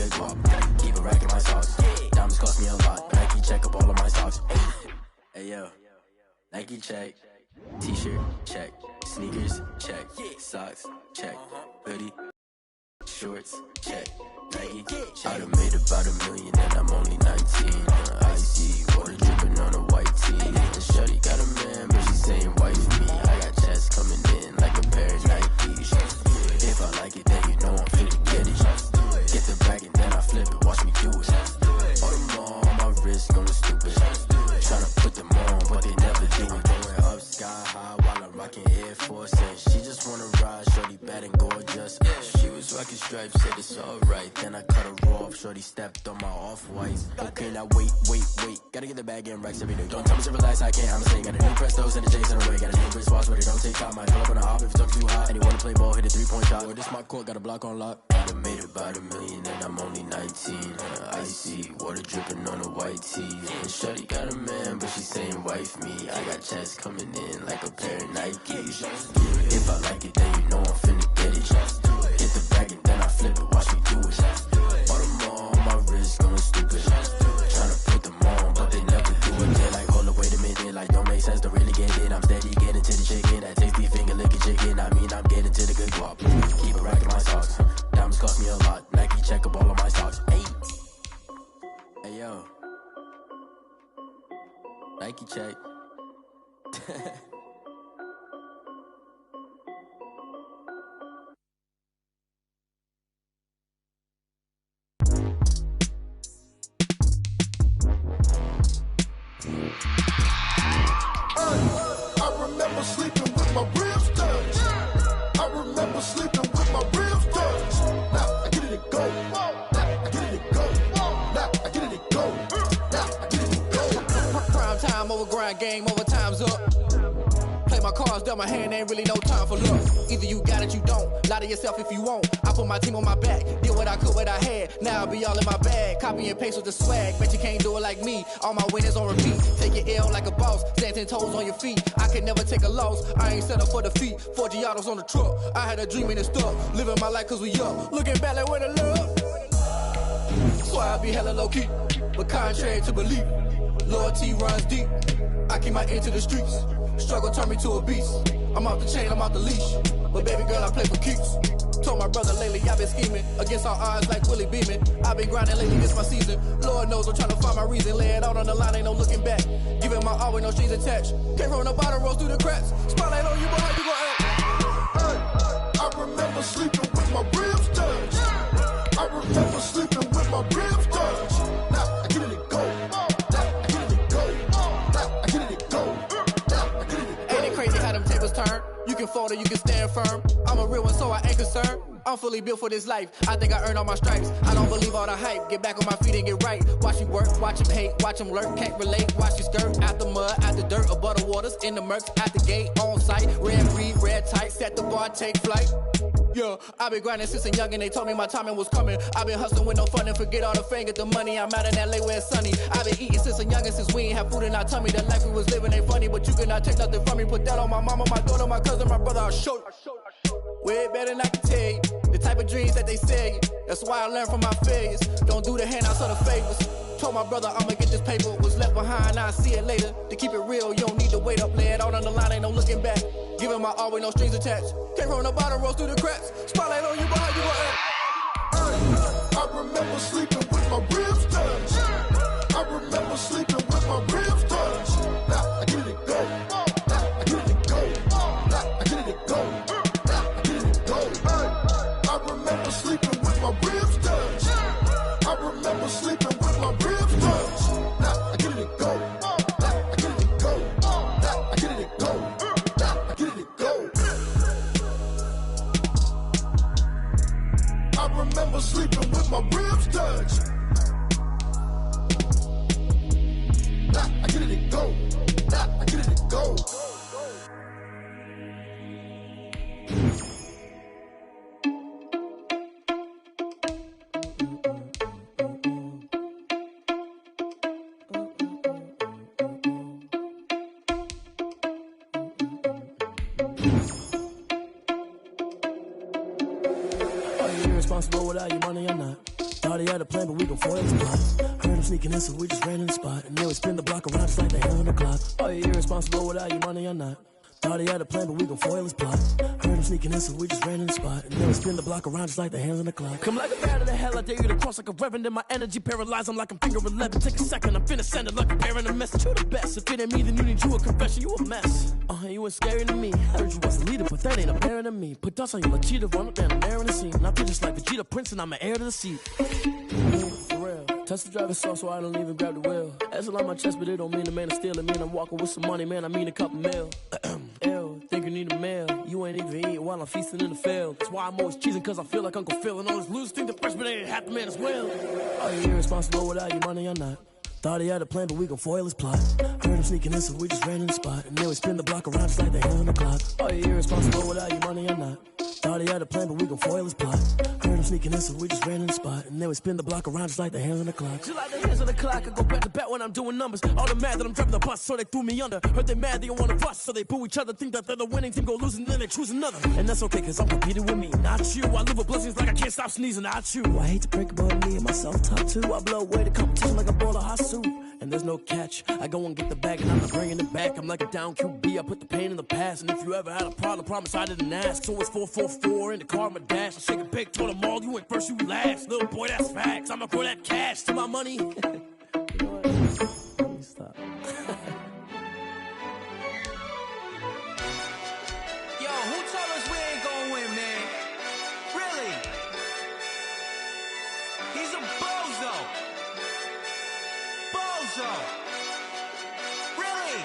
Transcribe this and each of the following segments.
good guap. Keep a rack in my socks. Diamonds cost me a lot. Nike check up all of my stocks. Hey yo, Nike check. T-shirt check. Sneakers check. Socks check. Hoodie. Shorts check. Nike check. I done made about $1 million and I'm only 19. Icy water dripping on a white tee. And shorty got a man, but she saying wife me. I got chest coming in like a pair of Nikes. If I like it, then you know I'm fit to get it. Get the bag and then I flip it. Watch me do it. All them on my wrist going stupid. Tryna put them on, but they never do it. Going up sky high while I'm rocking Air Force. And she just wanna ride, shorty bad and gorgeous. She was rocking stripes, said it's alright. Then I cut her off, shorty stepped on my off-whites. Okay, now wait. Gotta get the bag and racks every day. Don't tell me to relax, I can't, I'm saying. Got a new Prestos and a J's in the way. Got a new Chris Foss, but it don't take time. Might pull up on a hop if it's too hot. And he wanna play ball, hit a 3-point shot. Or this my court, got a block on lock. I done made about $1 million and I'm only 19. Icy water dripping on a white tee. And shorty got a man, but she saying wife me. I got chest coming in like a pair of Nikes. If I like it, then you know I'm finna get it. Hit the bag and then I flip it, watch me do it. All them on my wrist going stupid. Tryna put them on, but they never do it. They're like, hold up, wait a minute, like don't make sense, don't really get it. I'm steady getting to the chicken, that tasty finger licking chicken. I mean, I'm getting to the good guap. Keep a rack in my socks. Diamonds cost me a lot. Nike check up all of my stocks. Hey yo, Nike check. I remember sleeping with my ribs touched. I remember sleeping with my ribs touched. Now I get it and go. Now I get it and go. Now I get it and go. Now I get it and go. Prime time over grind game, over time's up. Play my cards, dealt my hand, ain't really no time for luck. Either you got it, you don't. Lie to yourself if you won't. I put my team on my back, did what I could, what I had. Now I'll be all in my bag, copy and paste with the swag. Bet you can't do it like me. All my winners on repeat. Take your L like a boss, stand 10 toes on your feet. I can never take a loss. I ain't set up for defeat. 4 Giottos on the truck. I had a dream and it stuck. Living my life cause we up. Looking back like where the love. So I be hella low key, but contrary to belief, loyalty runs deep. I keep my ear to the streets. Struggle turned me to a beast. I'm off the chain, I'm off the leash. But baby girl, I play for keeps. Told my brother lately I've been scheming against all odds like Willie Beeman. I've been grinding lately, this my season. Lord knows I'm trying to find my reason. Lay it out on the line, ain't no looking back. Giving my all with no strings attached. Came from the bottom, rose through the cracks. Spotlight on you, but how you gon' act? Hey, I remember sleeping with my ribs touched. I remember sleeping with my ribs touched. Now I get it and go. Now I get it and go. Now I get it and go. Now I get it and go. Ain't it crazy how them tables turn? You can fold or you can stand firm. I'm a real one, so I ain't concerned. I'm fully built for this life. I think I earned all my stripes. I don't believe all the hype. Get back on my feet and get right. Watch you work, watch him hate, watch him lurk. Can't relate, watch you skirt. Out the mud, out the dirt, above the waters, in the murks, at the gate, on site. Red breed, red tight, set the bar, take flight. Yeah, I been grinding since a youngin', they told me my timing was coming. I been hustling with no fun and forget all the fame, get the money. I'm out in LA where it's sunny. I been eating since a youngin', since we ain't have food in our tummy. The life we was living ain't funny, but you cannot take nothing from me. Put that on my mama, my daughter, my cousin, my brother, I'll show you. Way better than I can tell you. The type of dreams that they sell you. That's why I learned from my failures. Don't do the handouts or the favors. Told my brother I'ma get this paper. Was left behind, I'll see it later. To keep it real, you don't need to wait up. Lay it out on the line, ain't no looking back. Giving my all with no strings attached. Came from the bottom, rose through the cracks. Spotlight on you, but how you gon' act? Hey, I remember sleeping with my ribs touched. I remember sleeping with my ribs touched. Now I get it and go. Now I get it and go. Now I get it and go. Now I get it and go. Hey, I remember sleeping with my ribs touched. I remember sleeping with my ribs touched. Now I get it and go. Now I get it and go. Now I get it and go. Now I get it and go. I remember sleeping with my ribs touched. Now I get it and go. Now I get it and go. Are you irresponsible without your money or not? Thought he had a plan, but we gon' foil his plot. Heard him sneaking in, so we just ran in the spot. And then we spin the block around just like the hell on the clock. Are you irresponsible without your money or not? Thought he had a plan, but we gon' foil his plot. Heard him sneaking in, so we just ran in the spot. And then we spin the block around just like the hands on the clock. Come like a bat of the hell, I dare you to cross like a reverend. In my energy paralyzed, I'm like I'm finger 11. Take a second, I'm finna send it like a bearing a message. You the best, if it ain't me, then you need you a confession. You a mess, you ain't scary to me. Heard you was a leader, but that ain't apparent to me. Put dust on you like cheetah, run up down the air in the scene. And I feel just like Vegeta Prince, and I'm an heir to the seat. For real. Touch the driver's sauce, so I don't even grab the wheel. That's on my chest, but it don't mean the man is stealing. Mean I'm walking with some money, man, I mean a couple mil. Ew, think you need a meal. You ain't even eating while I'm feasting in the field. That's why I'm always cheesing, cause I feel like Uncle Phil. And all those losers think the freshman ain't half the man as well. Are you irresponsible without your money or not? Thought he had a plan, but we gon' foil his plot. Heard him sneaking in, so we just ran in the spot. And then we spin the block around just like the hands on the clock. Are you irresponsible without your money or not? Thought he had a plan, but we gon' foil his plot. Heard him sneaking in, so we just ran in the spot. And then we spin the block around just like the hands on the clock. Just like the hands on the clock, I go back to back when I'm doing numbers. All the mad that I'm driving the bus, so they threw me under. Heard they mad, they don't wanna bust, so they boo each other. Think that they're the winning team, go losing, then they choose another. And that's okay, cause I'm competing with me, not you. I live with blessings like I can't stop sneezing, not you. I hate to break about me and my self-talk too. I blow away the competition like a bowl of hot soup. And there's no catch, I go and get the bag and I'm not bringing it back. I'm like a down QB, I put the pain in the past. And if you ever had a problem, promise I didn't ask. So it's 444 in the car, my dash. I shake a big, told them all, you ain't first, you last. Little boy, that's facts, I'ma throw that cash to my money. You know what? Let me stop. Yo, who told us we ain't gonna win, man? Really? He's a bozo. Bozo. Really?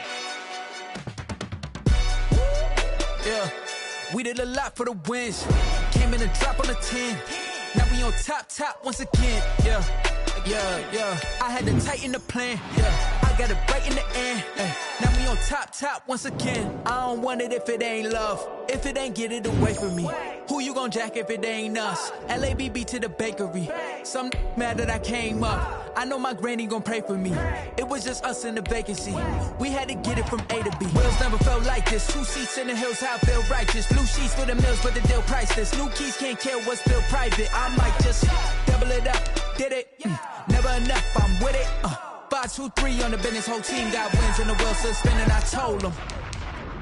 Yeah, we did a lot for the wins. Came in and drop on the 10. Now we on top once again. Yeah. I had to tighten the plan. Yeah, I got it right in the end. Now we on top once again. I don't want it if it ain't love. If it ain't, get it away from me. Who you gon' jack if it ain't us? LABB to the bakery. Some mad that I came up. I know my granny gon' pray for me. It was just us in the vacancy. We had to get it from A to B. Wheels never felt like this. 2 seats in the hills, how I feel righteous. Blue sheets for the mills, but the deal priceless. New keys can't care what's still private. I might just double it up. Did it? Never enough, I'm with it. 5, 2, 3 on the business. Whole team got wins and the wheels still spinning. I told them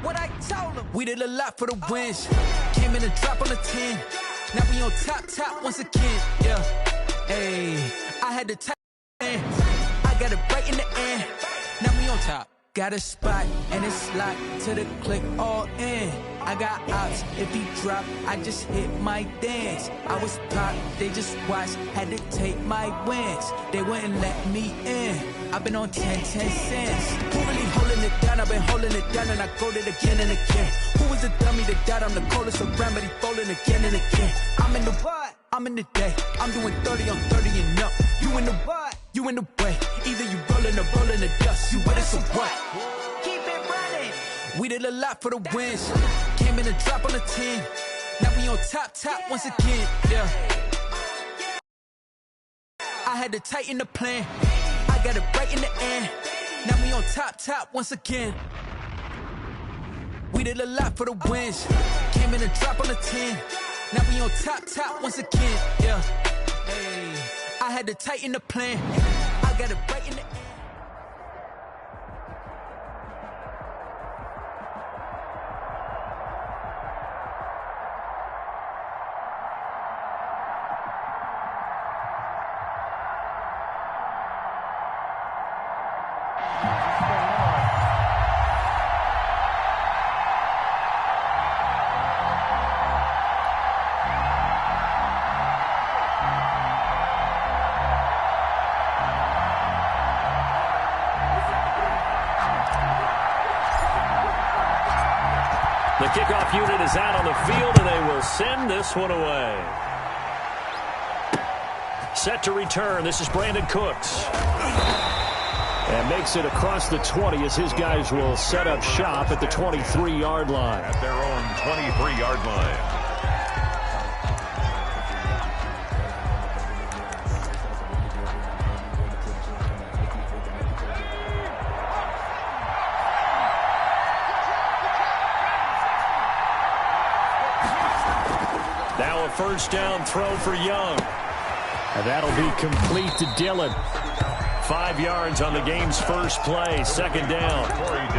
what I told them. We did a lot for the wins. Came in and drop on the 10. Now we on top once again. Yeah, hey, I had to tighten. I got it right in the end. Now we on top. Got a spot and it's locked to the click all in. I got ops, if he drop, I just hit my dance. I was pop, they just watched, had to take my wins. They wouldn't let me in. I've been on 10 cents. Who really holding it down? I've been holding it down and I go it again and again. Who was the dummy that died? I'm the coldest around, but he folding again and again. I'm in the what? I'm in the day. I'm doing 30 on 30 and up. You in the what? You in the way. Either you rolling or rolling the dust. You with us or what? Keep it running. We did a lot for the wins. Came in and drop on the 10. Now we on top once again. Yeah. I had to tighten the plan. I got it right in the end. Now we on top once again. We did a lot for the wins. Came in and drop on the 10. Now we on top once again. Yeah. Hey, I had to tighten the plan. I got it right in the end. The kickoff unit is out on the field, and they will send this one away. Set to return. This is Brandon Cooks. And makes it across the 20 as his guys will set up shop at the 23-yard line. At their own 23-yard line. Now a first down throw for Young. And that'll be complete to Dillon. 5 yards on the game's first play, second down.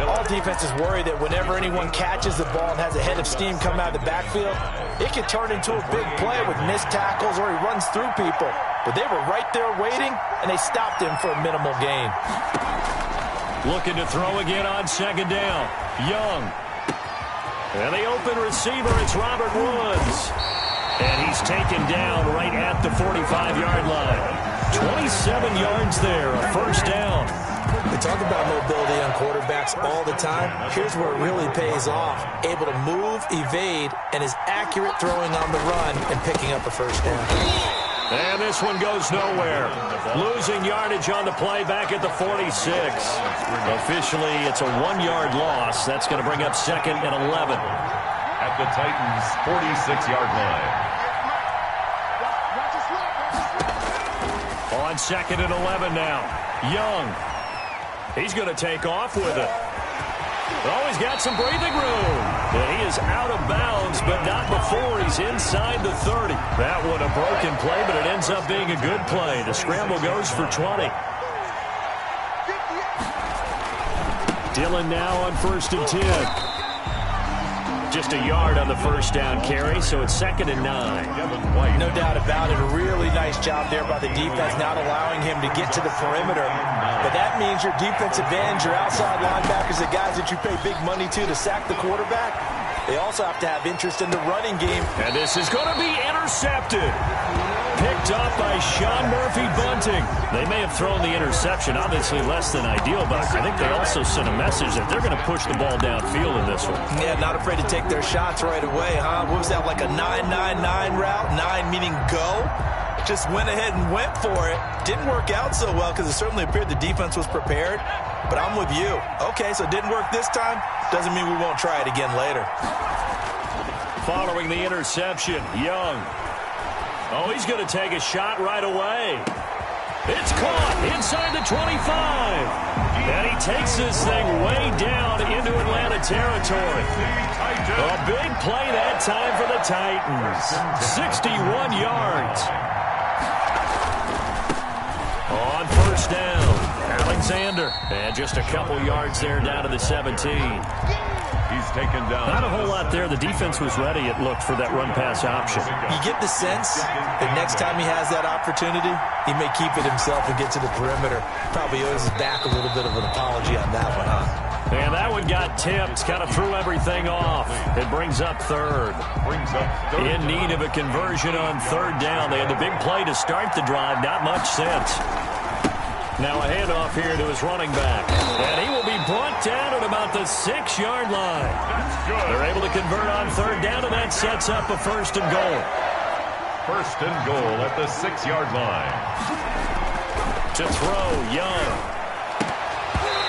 All defenses worry that whenever anyone catches the ball and has a head of steam come out of the backfield, it can turn into a big play with missed tackles or he runs through people. But they were right there waiting, and they stopped him for a minimal gain. Looking to throw again on second down. Young. And the open receiver, it's Robert Woods. And he's taken down right at the 45-yard line. 27 yards there, a first down. We talk about mobility on quarterbacks all the time. Here's where it really pays off. Able to move, evade, and is accurate throwing on the run and picking up a first down. And this one goes nowhere. Losing yardage on the play back at the 46. Officially, it's a 1-yard loss. That's going to bring up second and 11. At the Titans' 46-yard line. On second and 11 now. Young. He's going to take off with it. Oh, he's got some breathing room. And he is out of bounds, but not before he's inside the 30. That one a broken play, but it ends up being a good play. The scramble goes for 20. Dillon now on 1st and 10. Just a yard on the first down carry, so it's second and 9. No doubt about it. A really nice job there by the defense, not allowing him to get to the perimeter. But that means your defensive ends, your outside linebackers, the guys that you pay big money to sack the quarterback, they also have to have interest in the running game. And this is going to be intercepted. Picked up by Sean Murphy-Bunting. They may have thrown the interception, obviously less than ideal, but I think they also sent a message that they're going to push the ball downfield in this one. Yeah, not afraid to take their shots right away, huh? What was that, like a 9-9-9 route? 9 meaning go? Just went ahead and went for it. Didn't work out so well because it certainly appeared the defense was prepared. But I'm with you. Okay, so it didn't work this time. Doesn't mean we won't try it again later. Following the interception, Young. Oh, he's going to take a shot right away. It's caught inside the 25. And he takes this thing way down into Atlanta territory. A big play that time for the Titans. 61 yards. On first down, Alexander. And just a couple yards there down to the 17. He's taken down. Not a whole lot there. The defense was ready, it looked, for that run-pass option. You get the sense that next time he has that opportunity, he may keep it himself and get to the perimeter. Probably owes his back a little bit of an apology on that one, huh? And that one got tipped, kind of threw everything off. It brings up third. In need of a conversion on third down. They had the big play to start the drive. Not much sense. Now a handoff here to his running back. And he will be brought down at about the 6-yard line. They're able to convert on third down, and that sets up a first and goal. First and goal at the 6-yard line. To throw, Young.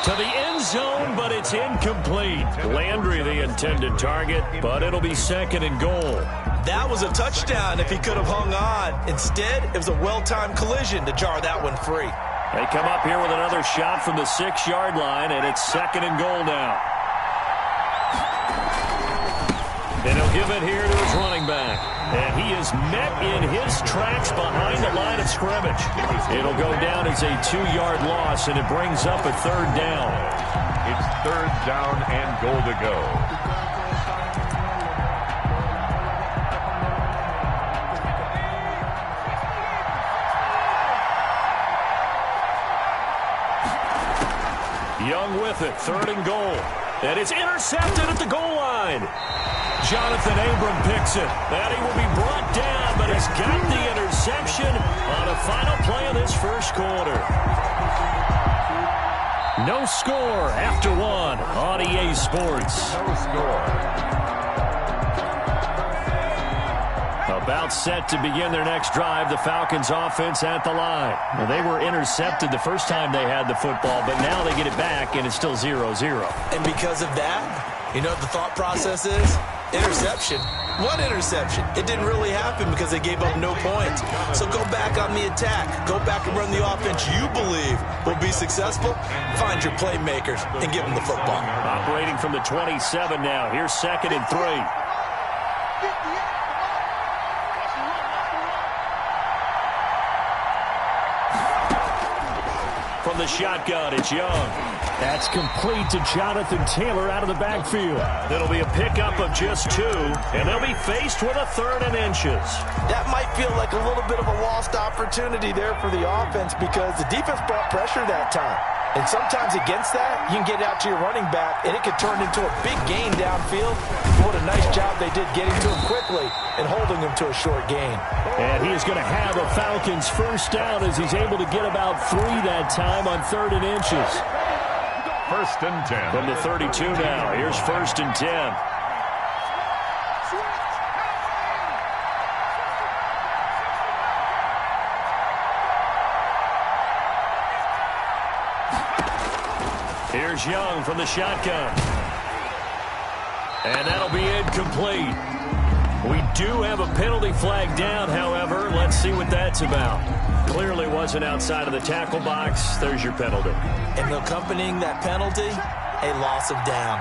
To the end zone, but it's incomplete. Landry the intended target, but it'll be second and goal. That was a touchdown if he could have hung on. Instead, it was a well-timed collision to jar that one free. They come up here with another shot from the 6-yard line, and it's second and goal now. And he'll give it here to his running back. And he is met in his tracks behind the line of scrimmage. It'll go down as a 2-yard loss, and it brings up a third down. It's third down and goal to go. Young with it, third and goal. And it's intercepted at the goal line. Jonathan Abram picks it. And he will be brought down, but he's got the interception on the final play of this first quarter. No score after one on EA Sports. No score. About set to begin their next drive, the Falcons offense at the line. Well, they were intercepted the first time they had the football, but now they get it back, and it's still 0-0. And because of that, you know what the thought process is? Interception. One interception. It didn't really happen because they gave up no points. So go back on the attack. Go back and run the offense you believe will be successful. Find your playmakers and give them the football. Operating from the 27 now. Here's second and 3. from the shotgun. It's Young. That's complete to Jonathan Taylor out of the backfield. It'll be a pickup of just 2, and they'll be faced with a 3rd and inches. That might feel like a little bit of a lost opportunity there for the offense because the defense brought pressure that time. And sometimes against that, you can get out to your running back, and it could turn into a big gain downfield. What a nice job they did getting to him quickly and holding him to a short gain. And he is going to have a Falcons first down as he's able to get about 3 that time on 3rd and inches. 1st and 10. From the 32 now. Here's 1st and 10. Here's Young from the shotgun. And that'll be incomplete. We do have a penalty flag down, however. Let's see what that's about. Clearly wasn't outside of the tackle box. There's your penalty. And accompanying that penalty, a loss of down.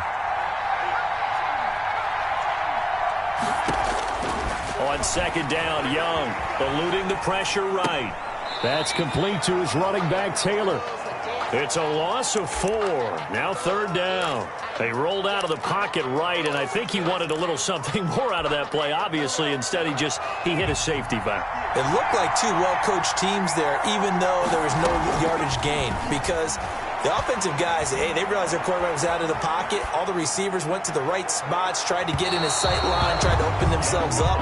On 2nd down, Young eluding the pressure right. That's complete to his running back, Taylor. It's a loss of 4. Now 3rd down. They rolled out of the pocket right, and I think he wanted a little something more out of that play, obviously. Instead, he hit a safety back. It looked like 2 well-coached teams there, even though there was no yardage gain, because the offensive guys, hey, they realized their quarterback was out of the pocket. All the receivers went to the right spots, tried to get in his sight line, tried to open themselves up.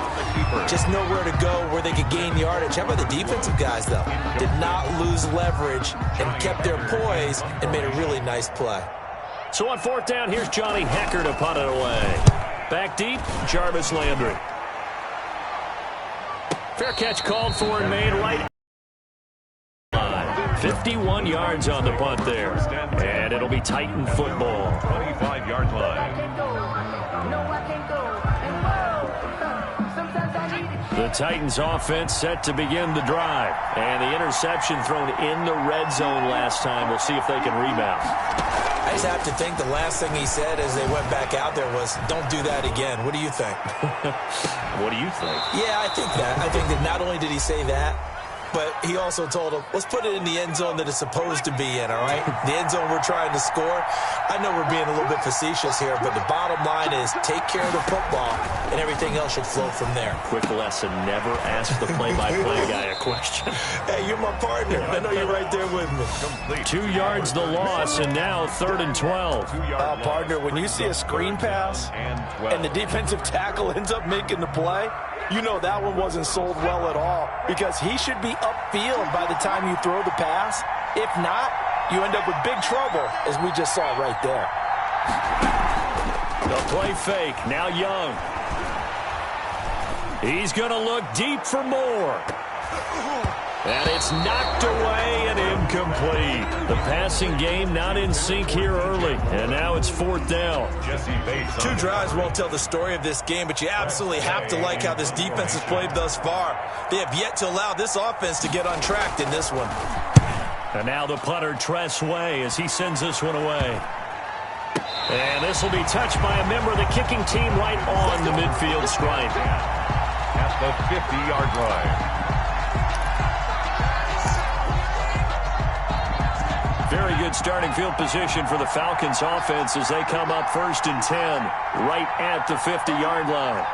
Just nowhere to go where they could gain yardage. How about the defensive guys, though? Did not lose leverage and kept their poise and made a really nice play. So on 4th down, here's Johnny Hecker to punt it away. Back deep, Jarvis Landry. Fair catch called for and made right. 51 yards on the punt there. And it'll be Titan football. 25-yard line. The Titans offense set to begin the drive. And the interception thrown in the red zone last time. We'll see if they can rebound. I just have to think the last thing he said as they went back out there was, don't do that again. What do you think? What do you think? Yeah, I think that not only did he say that, but he also told him, let's put it in the end zone that it's supposed to be in, all right? The end zone we're trying to score. I know we're being a little bit facetious here, but the bottom line is take care of the football, and everything else should flow from there. Quick lesson, never ask the play-by-play guy a question. Hey, you're my partner. I know you're right there with me. 2 yards the loss, and now 3rd and 12. Partner, when you see a screen pass and the defensive tackle ends up making the play, you know that one wasn't sold well at all because he should be upfield by the time you throw the pass. If not, you end up with big trouble, as we just saw right there. The play fake. Now Young. He's going to look deep for more. And it's knocked away and incomplete. The passing game not in sync here early. And now it's 4th down. 2 drives won't tell the story of this game, but you absolutely have to like how this defense has played thus far. They have yet to allow this offense to get untracked in this one. And now the punter, Tress Way, as he sends this one away. And this will be touched by a member of the kicking team right on the midfield stripe. At the 50-yard line. Very good starting field position for the Falcons offense as they come up 1st and 10 right at the 50-yard line.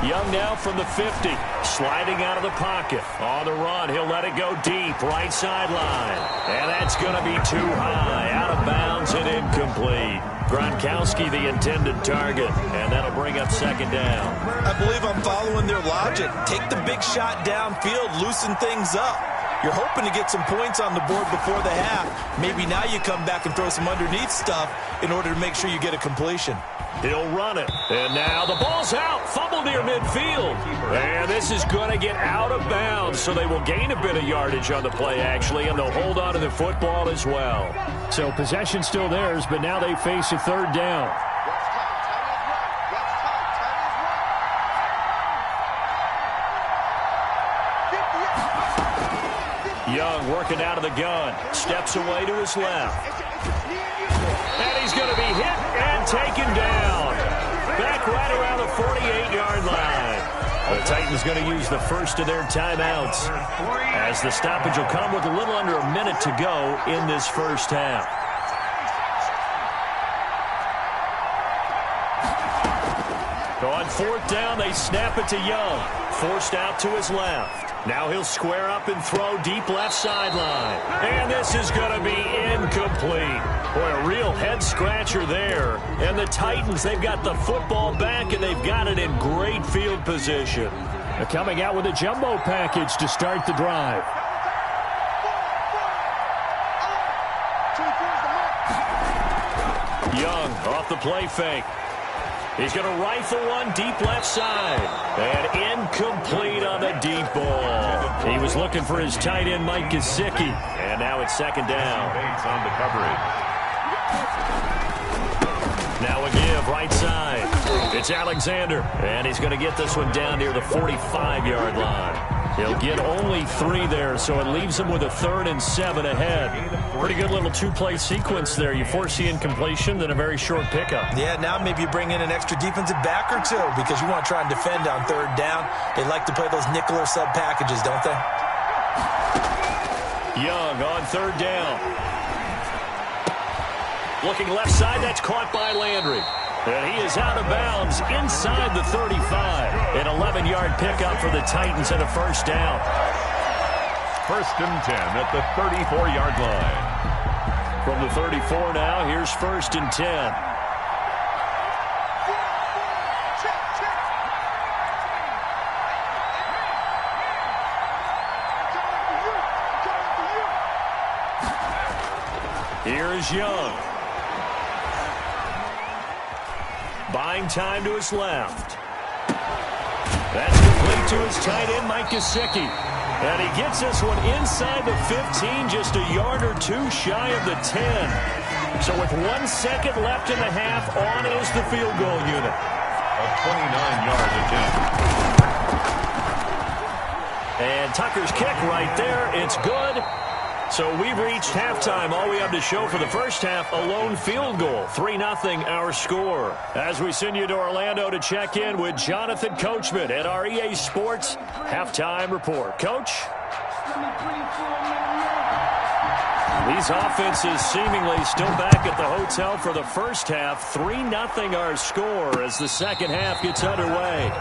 Young now from the 50, sliding out of the pocket. On the run, he'll let it go deep, right sideline. And that's going to be too high, out of bounds and incomplete. Gronkowski the intended target, and that'll bring up 2nd down. I believe I'm following their logic. Take the big shot downfield, loosen things up. You're hoping to get some points on the board before the half. Maybe now you come back and throw some underneath stuff in order to make sure you get a completion. He'll run it. And now the ball's out. Fumble near midfield. And this is going to get out of bounds, so they will gain a bit of yardage on the play, actually, and they'll hold on to the football as well. So possession still theirs, but now they face a 3rd down. Young working out of the gun. Steps away to his left. And he's going to be hit and taken down. Back right around the 48-yard line. The Titans going to use the first of their timeouts, as the stoppage will come with a little under a minute to go in this first half. On fourth down, they snap it to Young. Forced out to his left. Now he'll square up and throw deep left sideline. And this is going to be incomplete. Boy, a real head-scratcher there. And the Titans, they've got the football back, and they've got it in great field position. They're coming out with a jumbo package to start the drive. Young off the play fake. He's going to rifle one deep left side. And incomplete on the deep ball. He was looking for his tight end, Mike Gesicki. And now it's second down. Bates on the coverage. Now a give right side. It's Alexander. And he's going to get this one down near the 45-yard line. He'll get only 3 there, so it leaves him with a 3rd and 7 ahead. Pretty good little two-play sequence there. You foresee incompletion, then a very short pickup. Yeah, now maybe you bring in an extra defensive back or two because you want to try and defend on 3rd down. They like to play those nickel or sub packages, don't they? Young on 3rd down. Looking left side, that's caught by Landry. And he is out of bounds inside the 35. An 11-yard pickup for the Titans and a first down. 1st and 10 at the 34-yard line. From the 34 now, here's 1st and 10. Here is Young. Buying time to his left. That's complete to his tight end, Mike Gesicki. And he gets this one inside the 15, just a yard or 2 shy of the 10. So with 1 second left in the half, on is the field goal unit. A 29-yard attempt. And Tucker's kick right there. It's good. So we've reached halftime. All we have to show for the first half, a lone field goal. 3-0 our score. As we send you to Orlando to check in with Jonathan Coachman at our EA Sports Halftime Report. Coach? These offenses seemingly still back at the hotel for the first half. 3-0 our score as the second half gets underway.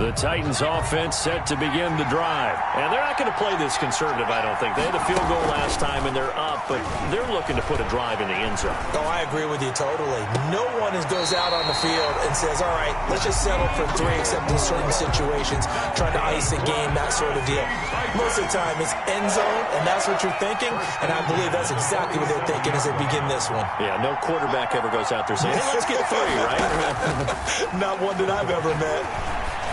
The Titans offense set to begin the drive. And they're not going to play this conservative, I don't think. They had a field goal last time, and they're up, but they're looking to put a drive in the end zone. Oh, I agree with you totally. No one goes out on the field and says, all right, let's just settle for 3 except in certain situations, trying to ice a game, that sort of deal. Most of the time, it's end zone, and that's what you're thinking, and I believe that's exactly what they're thinking as they begin this one. Yeah, no quarterback ever goes out there saying, hey, let's get 3, right? Not one that I've ever met.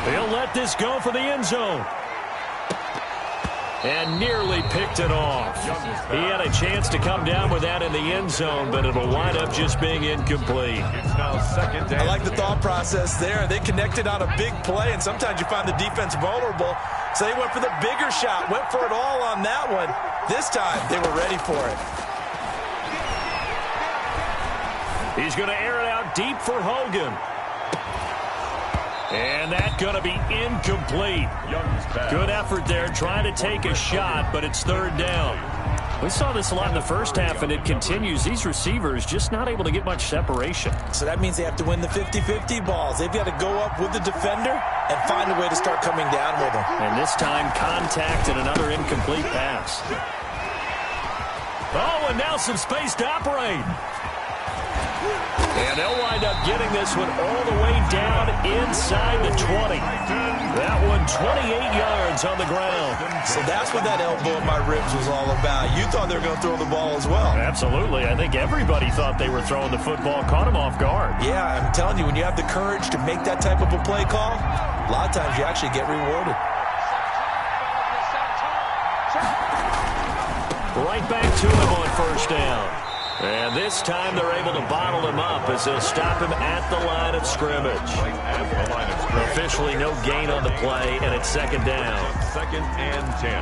They'll let this go for the end zone. And nearly picked it off. He had a chance to come down with that in the end zone, but it'll wind up just being incomplete. It's now 2nd down. I like the thought process there. They connected on a big play, and sometimes you find the defense vulnerable. So they went for the bigger shot, went for it all on that one. This time, they were ready for it. He's going to air it out deep for Hogan. And that's going to be incomplete. Good effort there, trying to take a shot, but it's 3rd down. We saw this a lot in the first half, and it continues. These receivers just not able to get much separation. So that means they have to win the 50-50 balls. They've got to go up with the defender and find a way to start coming down with them. And this time, contact and another incomplete pass. Oh, and now some space to operate. And they'll wind up getting this one all the way down inside the 20. That one 28 yards on the ground. So that's what that elbow in my ribs was all about. You thought they were going to throw the ball as well. Absolutely. I think everybody thought they were throwing the football, caught them off guard. Yeah, I'm telling you, when you have the courage to make that type of a play call, a lot of times you actually get rewarded. Right back to him on 1st down. And this time they're able to bottle him up as they'll stop him at the line of scrimmage. Officially no gain on the play, and it's second down. Second and 10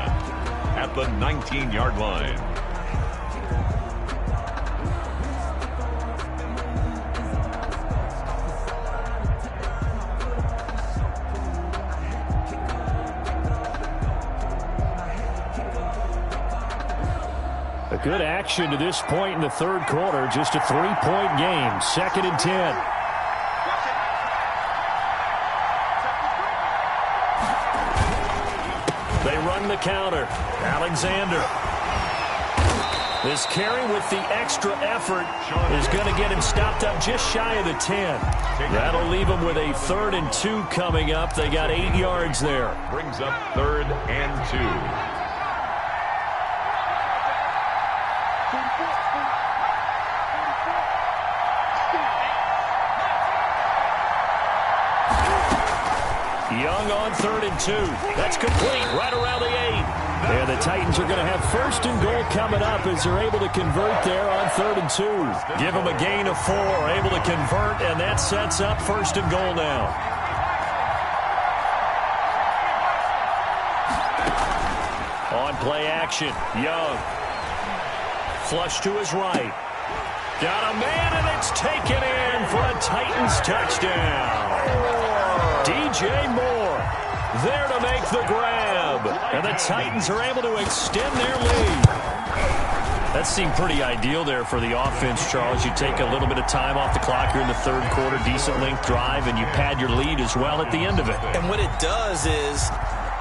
at the 19-yard line. A good action to this point in the third quarter. Just a 3-point game. Second and 10. They run the counter. Alexander. This carry with the extra effort is going to get him stopped up just shy of the 10. That'll leave him with a 3rd and 2 coming up. They got 8 yards there. Brings up 3rd and 2. Young on 3rd and 2. That's complete right around the 8. And the Titans are going to have 1st and goal coming up as they're able to convert there on 3rd and 2. Give them a gain of 4, able to convert, and that sets up 1st and goal now. On play action, Young. Flush to his right. Got a man, and it's taken in for a Titans touchdown. DJ Moore there to make the grab. And the Titans are able to extend their lead. That seemed pretty ideal there for the offense, Charles. You take a little bit of time off the clock here in the third quarter, decent length drive, and you pad your lead as well at the end of it. And what it does is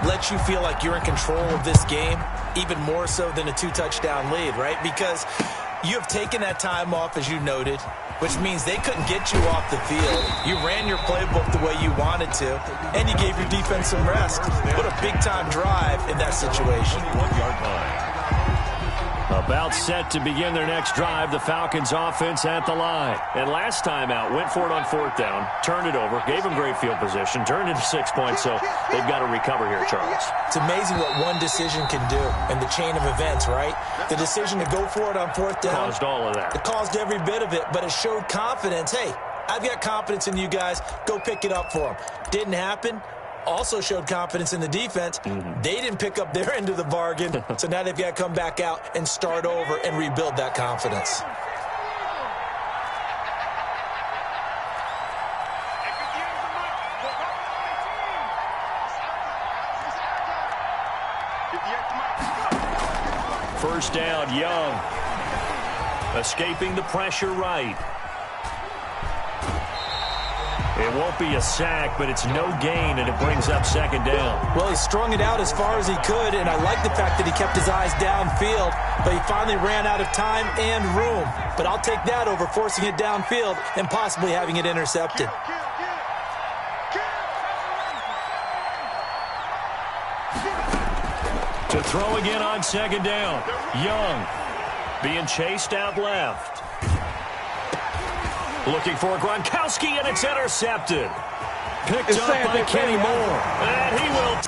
let you feel like you're in control of this game, even more so than a 2-touchdown lead, right? Because you have taken that time off, as you noted, which means they couldn't get you off the field. You ran your playbook the way you wanted to, and you gave your defense some rest. What a big-time drive in that situation. 1-yard line. About set to begin their next drive, the Falcons offense at the line. And last time out, went for it on 4th down, turned it over, gave them great field position, turned into 6 points, so they've got to recover here, Charles. It's amazing what one decision can do in the chain of events, right? The decision to go for it on 4th down. Caused all of that. It caused every bit of it, but it showed confidence. Hey, I've got confidence in you guys. Go pick it up for them. Didn't happen. Also showed confidence in the defense. They didn't pick up their end of the bargain, so now they've got to come back out and start over and rebuild that confidence. First down, Young. Escaping the pressure right. It won't be a sack, but it's no gain, and it brings up 2nd down. Well, he strung it out as far as he could, and I like the fact that he kept his eyes downfield, but he finally ran out of time and room. But I'll take that over forcing it downfield and possibly having it intercepted. To throw again on 2nd down. Young being chased out left. Looking for Gronkowski, and it's intercepted. Picked up by Kenny Moore. And he will.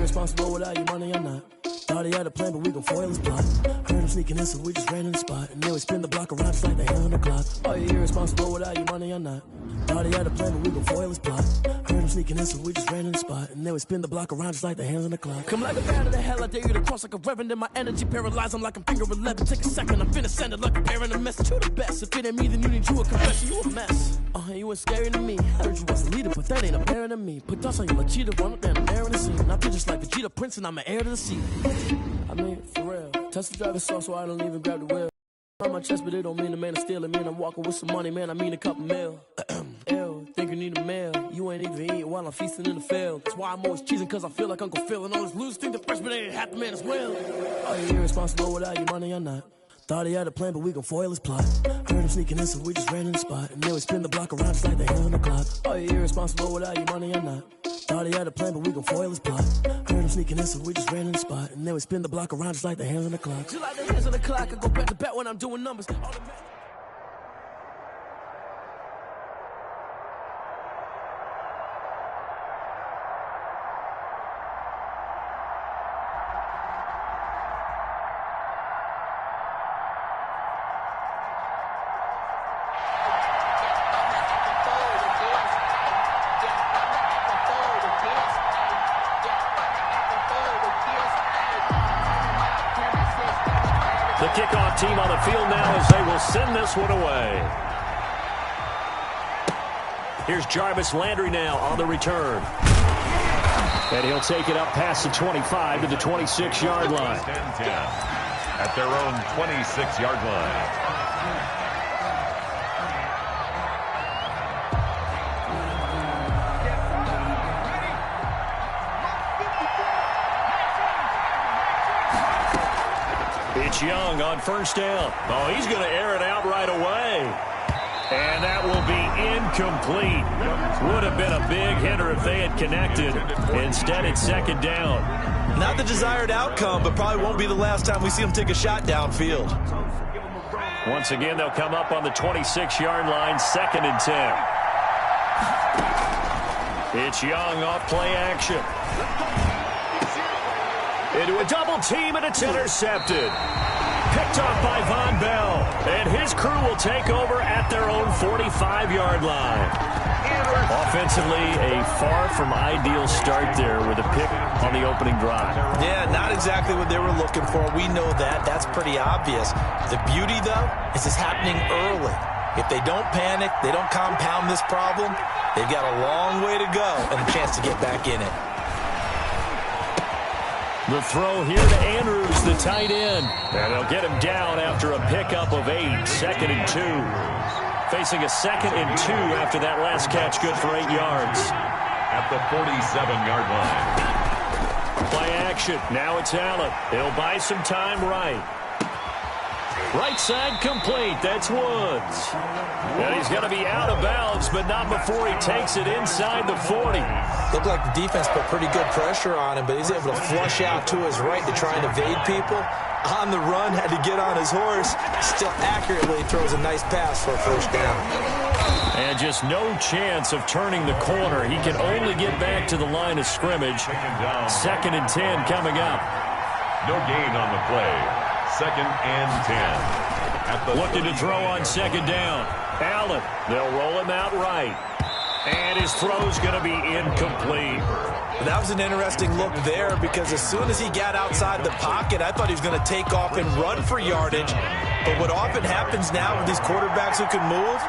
Responsible without your money or not. Thought he had a plan, but we gon' foil his plot. Heard him sneaking in, so we just ran in the spot. And then we spin the block around just like the hand on the clock. Are you irresponsible without your money or not? Thought he had a plan, but we gon' foil his plot. Heard him sneaking in, so we just ran in the spot. And then we spin the block around just like the hands on the clock. Come like a bat of the hell, I dare you to cross like a reverend. And my energy paralyzed, I'm like I'm finger 11. Take a second, I'm finna send it like a bear in a message. You the best, if it ain't me, then you need you a confession. You a mess. You ain't scary to me. Heard you was a leader, but that ain't a bear to me. Put dust on you like cheetah, run up down the air in the scene. I feel just like Vegeta Prince, and I'm an heir to the seat. I mean, for real. Test the driver's sauce, so I don't even grab the wheel. On my chest, but it don't mean the man is stealing. Man, I'm walking with some money, man, I mean a couple mil. Ew, think you need a meal. You ain't even eating while I'm feasting in the field. That's why I'm always cheesing, cause I feel like Uncle Phil. And all this losers think the freshman ain't half the man as well. Are you irresponsible without your money or not? Thought he had a plan, but we gon' foil his plot. Heard him sneaking in, so we just ran in the spot. And then we spin the block around just like the hand on the clock. Are you irresponsible without your money or not? Thought he had a plan, but we gon' foil his plot. Heard him sneaking in, so we just ran in the spot. And then we spin the block around just like the hands on the clock. Just like the hands on the clock, I go back to back when I'm doing numbers. The kickoff team on the field now as they will send this one away. Here's Jarvis Landry now on the return. And he'll take it up past the 25 to the 26-yard line. At their own 26-yard line. It's Young on first down. Oh, he's going to air it out right away. And that will be incomplete. Would have been a big hitter if they had connected. Instead, it's second down. Not the desired outcome, but probably won't be the last time we see him take a shot downfield. Once again, they'll come up on the 26-yard line, 2nd and 10. It's Young off play action. Into a double team, and it's intercepted. Picked off by Von Bell. And his crew will take over at their own 45-yard line. Offensively, a far from ideal start there with a pick on the opening drive. Yeah, not exactly what they were looking for. We know that. That's pretty obvious. The beauty, though, is it's happening early. If they don't panic, they don't compound this problem, they've got a long way to go and a chance to get back in it. The throw here to Andrews, the tight end. And they'll get him down after a pickup of 8, 2nd and 2. Facing a 2nd and 2 after that last catch, good for 8 yards. At the 47-yard line. Play action. Now it's Allen. He'll buy some time right. Right side complete. That's Woods. And he's going to be out of bounds, but not before he takes it inside the 40. Looked like the defense put pretty good pressure on him, but he's able to flush out to his right to try and evade people. On the run, had to get on his horse. Still accurately throws a nice pass for a first down. And just no chance of turning the corner. He can only get back to the line of scrimmage. 2nd and 10 coming up. No gain on the play. 2nd and 10. Looking to throw on 2nd down. Allen, they'll roll him out right. And his throw's going to be incomplete. That was an interesting look there because as soon as he got outside the pocket, I thought he was going to take off and run for yardage. But what often happens now with these quarterbacks who can move,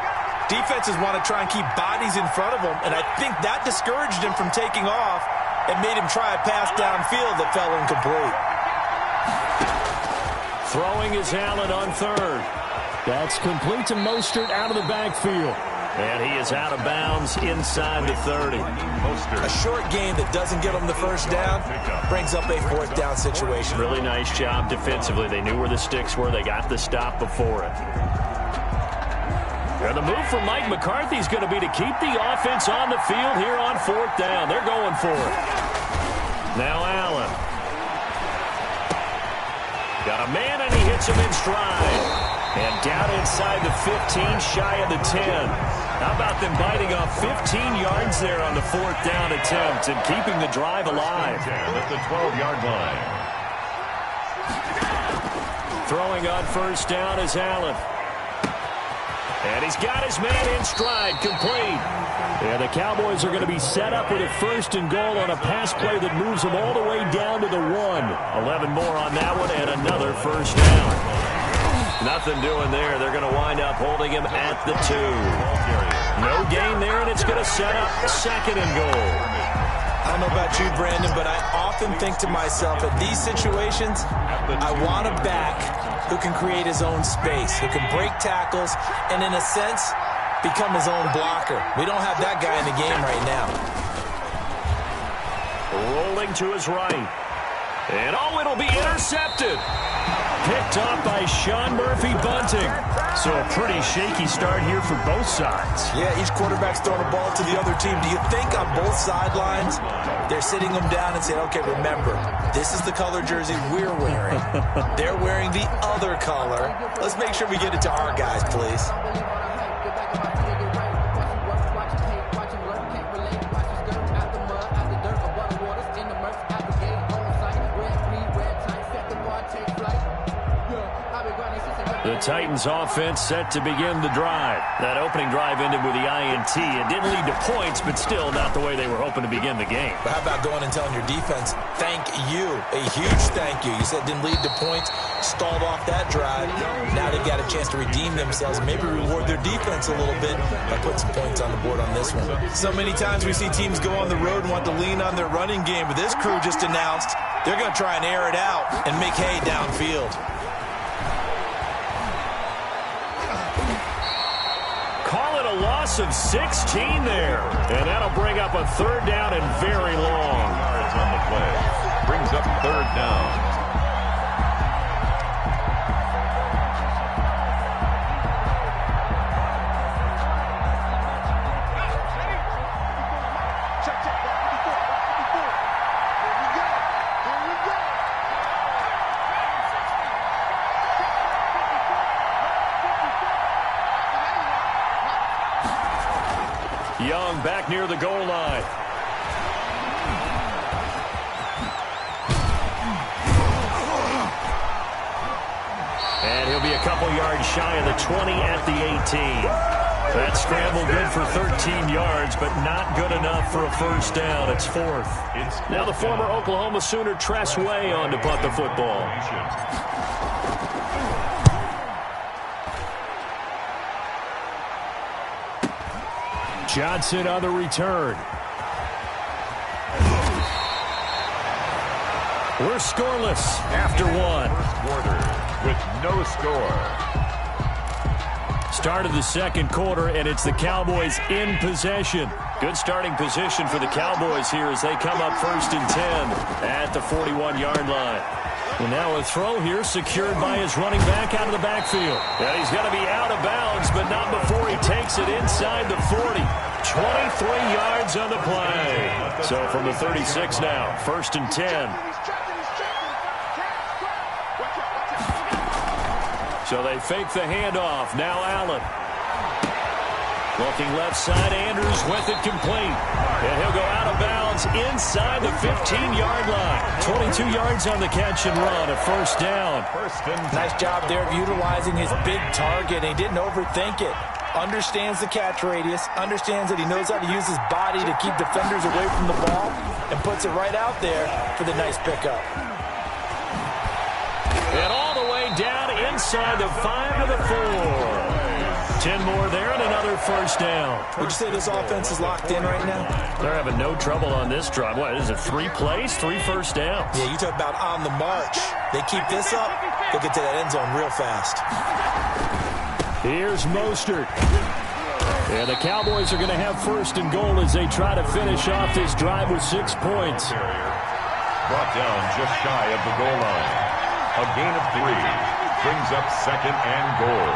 defenses want to try and keep bodies in front of them, and I think that discouraged him from taking off and made him try a pass downfield that fell incomplete. Throwing is Allen on 3rd. That's complete to Mostert out of the backfield. And he is out of bounds inside the 30. A short game that doesn't get him the first down brings up a 4th down situation. Really nice job defensively. They knew where the sticks were. They got the stop before it. And the move from Mike McCarthy is going to be to keep the offense on the field here on 4th down. They're going for it. Now Allen. Got a man, and he hits him in stride. And down inside the 15, shy of the 10. How about them biting off 15 yards there on the 4th down attempt and keeping the drive alive? At the 12-yard line. Throwing on first down is Allen. And he's got his man in stride, complete. And the Cowboys are going to be set up with a 1st and goal on a pass play that moves them all the way down to the 1. 11 more on that one and another first down. Nothing doing there. They're going to wind up holding him at the 2. No gain there, and it's going to set up 2nd and goal. I don't know about you, Brandon, but I often think to myself, at these situations, I want a back who can create his own space, who can break tackles, and in a sense, become his own blocker. We don't have that guy in the game right now. Rolling to his right. And it'll be intercepted. Picked off by Sean Murphy-Bunting. So a pretty shaky start here for both sides. Yeah, each quarterback's throwing a ball to the other team. Do you think on both sidelines they're sitting them down and saying, okay, remember, this is the color jersey we're wearing. They're wearing the other color. Let's make sure we get it to our guys, please. The Titans offense set to begin the drive. That opening drive ended with the INT. It didn't lead to points, but still not the way they were hoping to begin the game. But how about going and telling your defense, thank you, a huge thank you. You said it didn't lead to points, stalled off that drive. Now they've got a chance to redeem themselves and maybe reward their defense a little bit by putting some points on the board on this one. So many times we see teams go on the road and want to lean on their running game, but this crew just announced they're going to try and air it out and make hay downfield. A loss of 16 there. And that'll bring up a third down and very long. Yards on the play. Brings up third down. Young back near the goal line. And he'll be a couple yards shy of the 20 at the 18. That scramble good for 13 yards, but not good enough for a first down. It's fourth. Now the former Oklahoma Sooner Tress Way on to punt the football. Johnson on the return. We're scoreless after one. Quarter with no score. Start of the second quarter, and it's the Cowboys in possession. Good starting position for the Cowboys here as they come up 1st and 10 at the 41-yard line. And now a throw here secured by his running back out of the backfield. And he's going to be out of bounds, but not before he takes it inside the 40. 23 yards on the play. So from the 36 now, 1st and 10. So they fake the handoff. Now Allen. Looking left side, Andrews with it complete. And he'll go out of bounds inside the 15-yard line. 22 yards on the catch and run, a first down. Nice job there of utilizing his big target. He didn't overthink it. Understands the catch radius, understands that he knows how to use his body to keep defenders away from the ball, and puts it right out there for the nice pickup. And all the way down inside the 5 to the 4. 10 more there and another first down. Would you say this offense is locked in right now? They're having no trouble on this drive. What is it, 3 plays, 3 first downs? Yeah, you talk about on the march. They keep this up, they'll get to that end zone real fast. Here's Mostert. And the Cowboys are going to have 1st and goal as they try to finish off this drive with 6 points. Brought down just shy of the goal line. A gain of 3 brings up 2nd and goal.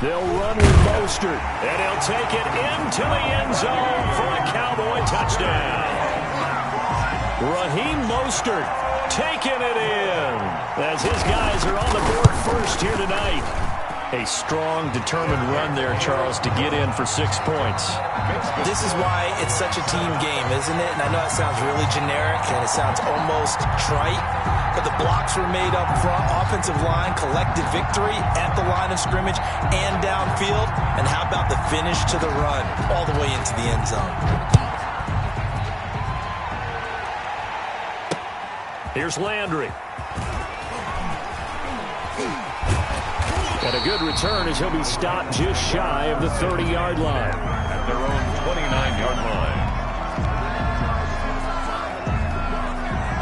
They'll run with Mostert. And he'll take it into the end zone for a Cowboy touchdown. Raheem Mostert taking it in as his guys are on the board first here tonight. A strong, determined run there, Charles, to get in for 6 points. This is why it's such a team game, isn't it? And I know it sounds really generic and it sounds almost trite, but the blocks were made up front, offensive line, collective victory at the line of scrimmage and downfield. And how about the finish to the run all the way into the end zone? Here's Landry. And a good return as he'll be stopped just shy of the 30-yard line. At their own 29-yard line.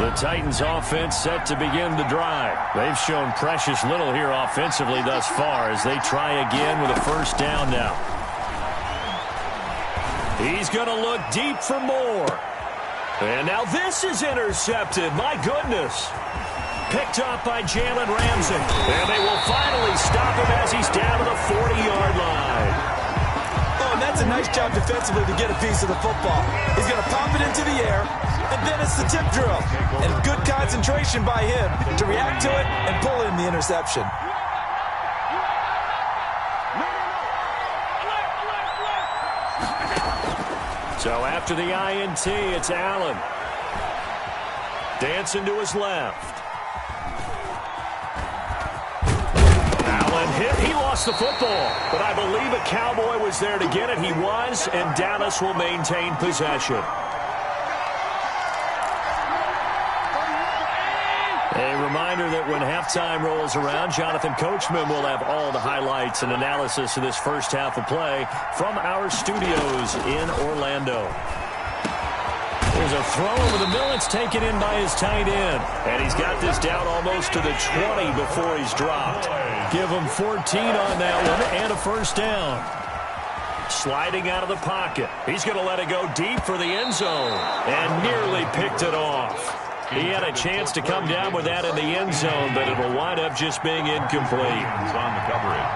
The Titans offense set to begin the drive. They've shown precious little here offensively thus far as they try again with a first down now. He's going to look deep for more. And now this is intercepted. My goodness. Picked up by Jalen Ramsey. And they will finally stop him as he's down to the 40-yard line. Oh, and that's a nice job defensively to get a piece of the football. He's going to pop it into the air, and then it's the tip drill. And good concentration by him to react to it and pull in the interception. So after the INT, it's Allen. Dancing to his left. Allen hit. He lost the football, but I believe a Cowboy was there to get it. He was, and Dallas will maintain possession. A reminder that when halftime rolls around, Jonathan Coachman will have all the highlights and analysis of this first half of play from our studios in Orlando. There's a throw over the middle. It's taken in by his tight end. And he's got this down almost to the 20 before he's dropped. Give him 14 on that one and a first down. Sliding out of the pocket. He's going to let it go deep for the end zone. And nearly picked it off. He had a chance to come down with that in the end zone, but it will wind up just being incomplete. He's on the coverage.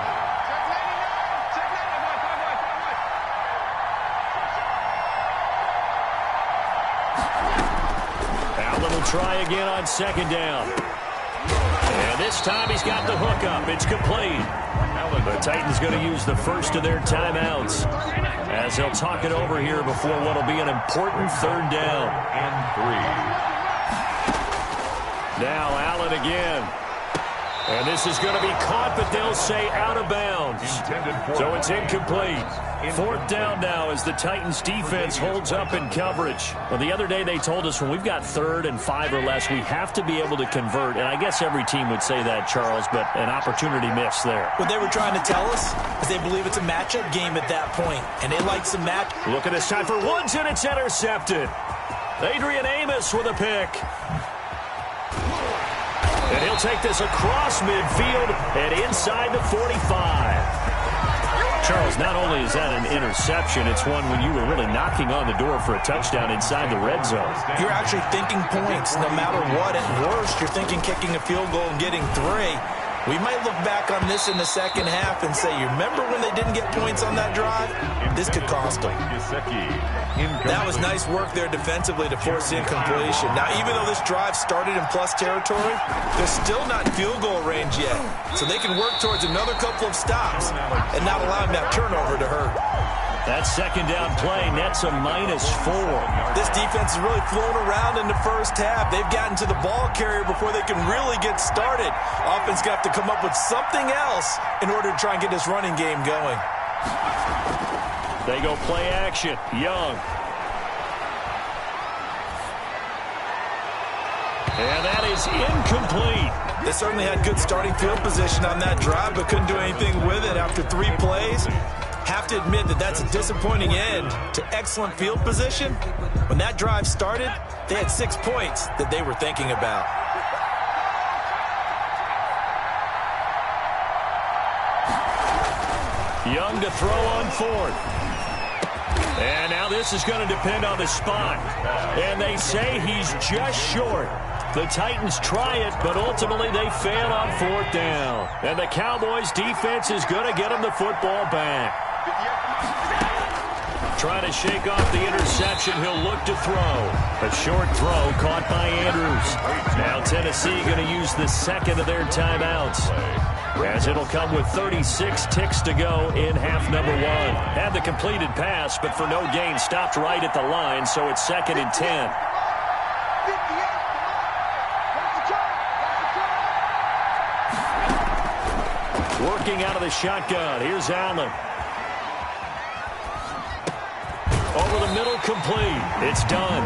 Allen will try again on second down. And this time he's got the hook up. It's complete. The Titans going to use the first of their timeouts as they'll talk it over here before what will be an important third down. And 3. Now Allen again. And this is going to be caught, but they'll say out of bounds. So it's incomplete. Fourth down now as the Titans defense holds up in coverage. Well, the other day they told us when we've got 3rd and 5 or less, we have to be able to convert. And I guess every team would say that, Charles, but an opportunity missed there. What they were trying to tell us is they believe it's a matchup game at that point, and they like some match. Look at this time for Woods, and it's intercepted. Adrian Amos with a pick. And he'll take this across midfield and inside the 45. Charles, not only is that an interception, it's one when you were really knocking on the door for a touchdown inside the red zone. You're actually thinking points no matter what. At worst, you're thinking kicking a field goal and getting 3. We might look back on this in the second half and say, you remember when they didn't get points on that drive? This could cost them. That was nice work there defensively to force incompletion. Now, even though this drive started in plus territory, they're still not in field goal range yet. So they can work towards another couple of stops and not allowing that turnover to hurt. That second down play nets a -4. This defense is really flown around in the first half. They've gotten to the ball carrier before they can really get started. Offense going to have to come up with something else in order to try and get this running game going. They go play action. Young. And that is incomplete. They certainly had good starting field position on that drive, but couldn't do anything with it after 3 plays. Have to admit that that's a disappointing end to excellent field position. When that drive started, they had 6 points that they were thinking about. Young to throw on 4th. And now this is going to depend on the spot. And they say he's just short. The Titans try it, but ultimately they fail on 4th down. And the Cowboys defense is going to get him the football back. Trying to shake off the interception, he'll look to throw. A short throw caught by Andrews. Now Tennessee going to use the second of their timeouts, as it'll come with 36 ticks to go in half number 1. Had the completed pass, but for no gain, stopped right at the line, so it's 2nd and 10. Working out of the shotgun. Here's Allen. Over the middle, complete. It's done.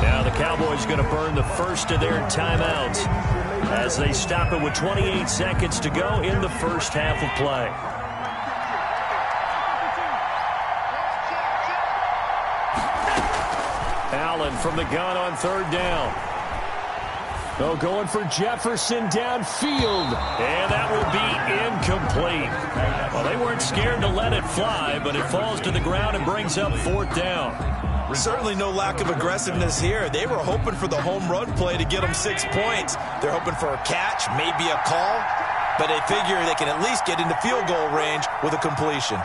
Now the Cowboys going to burn the first of their timeouts as they stop it with 28 seconds to go in the first half of play. Allen from the gun on 3rd down. Oh, going for Jefferson downfield. And that will be incomplete. Well, they weren't scared to let it fly, but it falls to the ground and brings up 4th down. Certainly no lack of aggressiveness here. They were hoping for the home run play to get them 6 points. They're hoping for a catch, maybe a call, but they figure they can at least get into field goal range with a completion.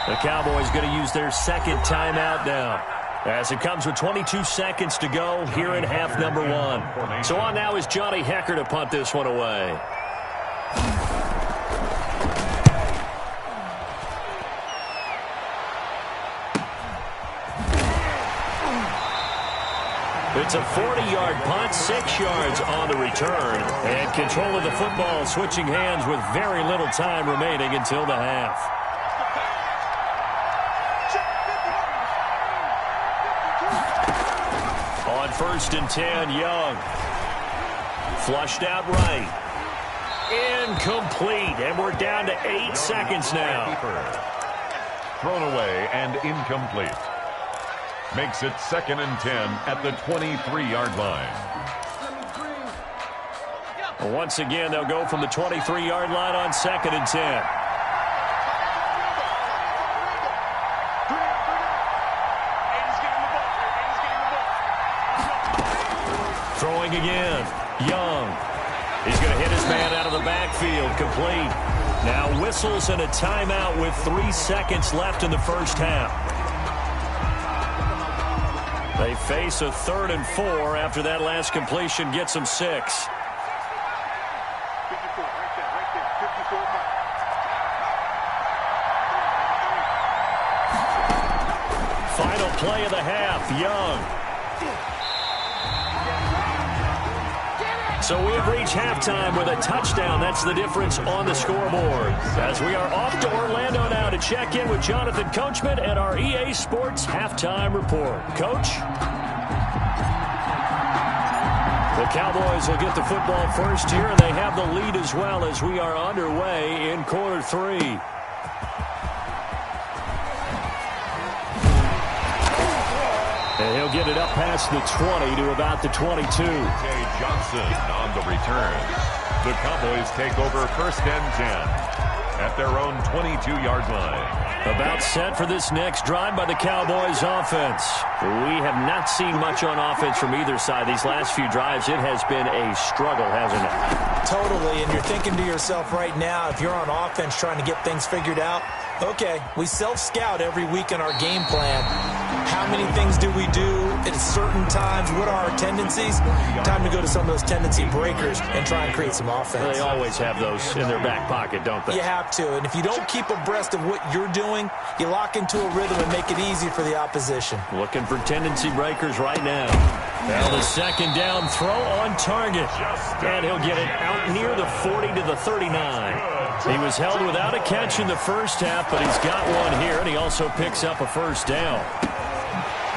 The Cowboys going to use their 2nd timeout now, as it comes with 22 seconds to go here in half number 1. So on now is Johnny Hecker to punt this one away. It's a 40-yard punt, 6 yards on the return. And control of the football switching hands with very little time remaining until the half. On 1st and 10, Young. Flushed out right. Incomplete. And we're down to 8 seconds now. Thrown away and incomplete. Makes it 2nd and 10 at the 23-yard line. Once again, they'll go from the 23-yard line on 2nd and 10. Throwing again. Young. He's going to hit his man out of the backfield. Complete. Now whistles and a timeout with 3 seconds left in the first half. They face a 3rd and 4 after that last completion gets them 6. Final play of the half, Young. So we have reached halftime with a touchdown. That's the difference on the scoreboard. As we are off to Orlando now to check in with Jonathan Coachman at our EA Sports Halftime Report. Coach? The Cowboys will get the football first here, and they have the lead as well as we are underway in quarter 3. And he'll get it up past the 20 to about the 22. Jay Johnson on the return. The Cowboys take over 1st and 10 at their own 22-yard line. About set for this next drive by the Cowboys offense. We have not seen much on offense from either side. These last few drives, it has been a struggle, hasn't it? Totally, and you're thinking to yourself right now, if you're on offense trying to get things figured out, okay, we self-scout every week in our game plan. How many things do we do at certain times? What are our tendencies? Time to go to some of those tendency breakers and try and create some offense. They always have those in their back pocket, don't they? You have to, and if you don't keep abreast of what you're doing, you lock into a rhythm and make it easy for the opposition. Looking for tendency breakers right now. Now the 2nd down throw on target. And he'll get it out near the 40 to the 39. He was held without a catch in the first half, but he's got one here, and he also picks up a 1st down.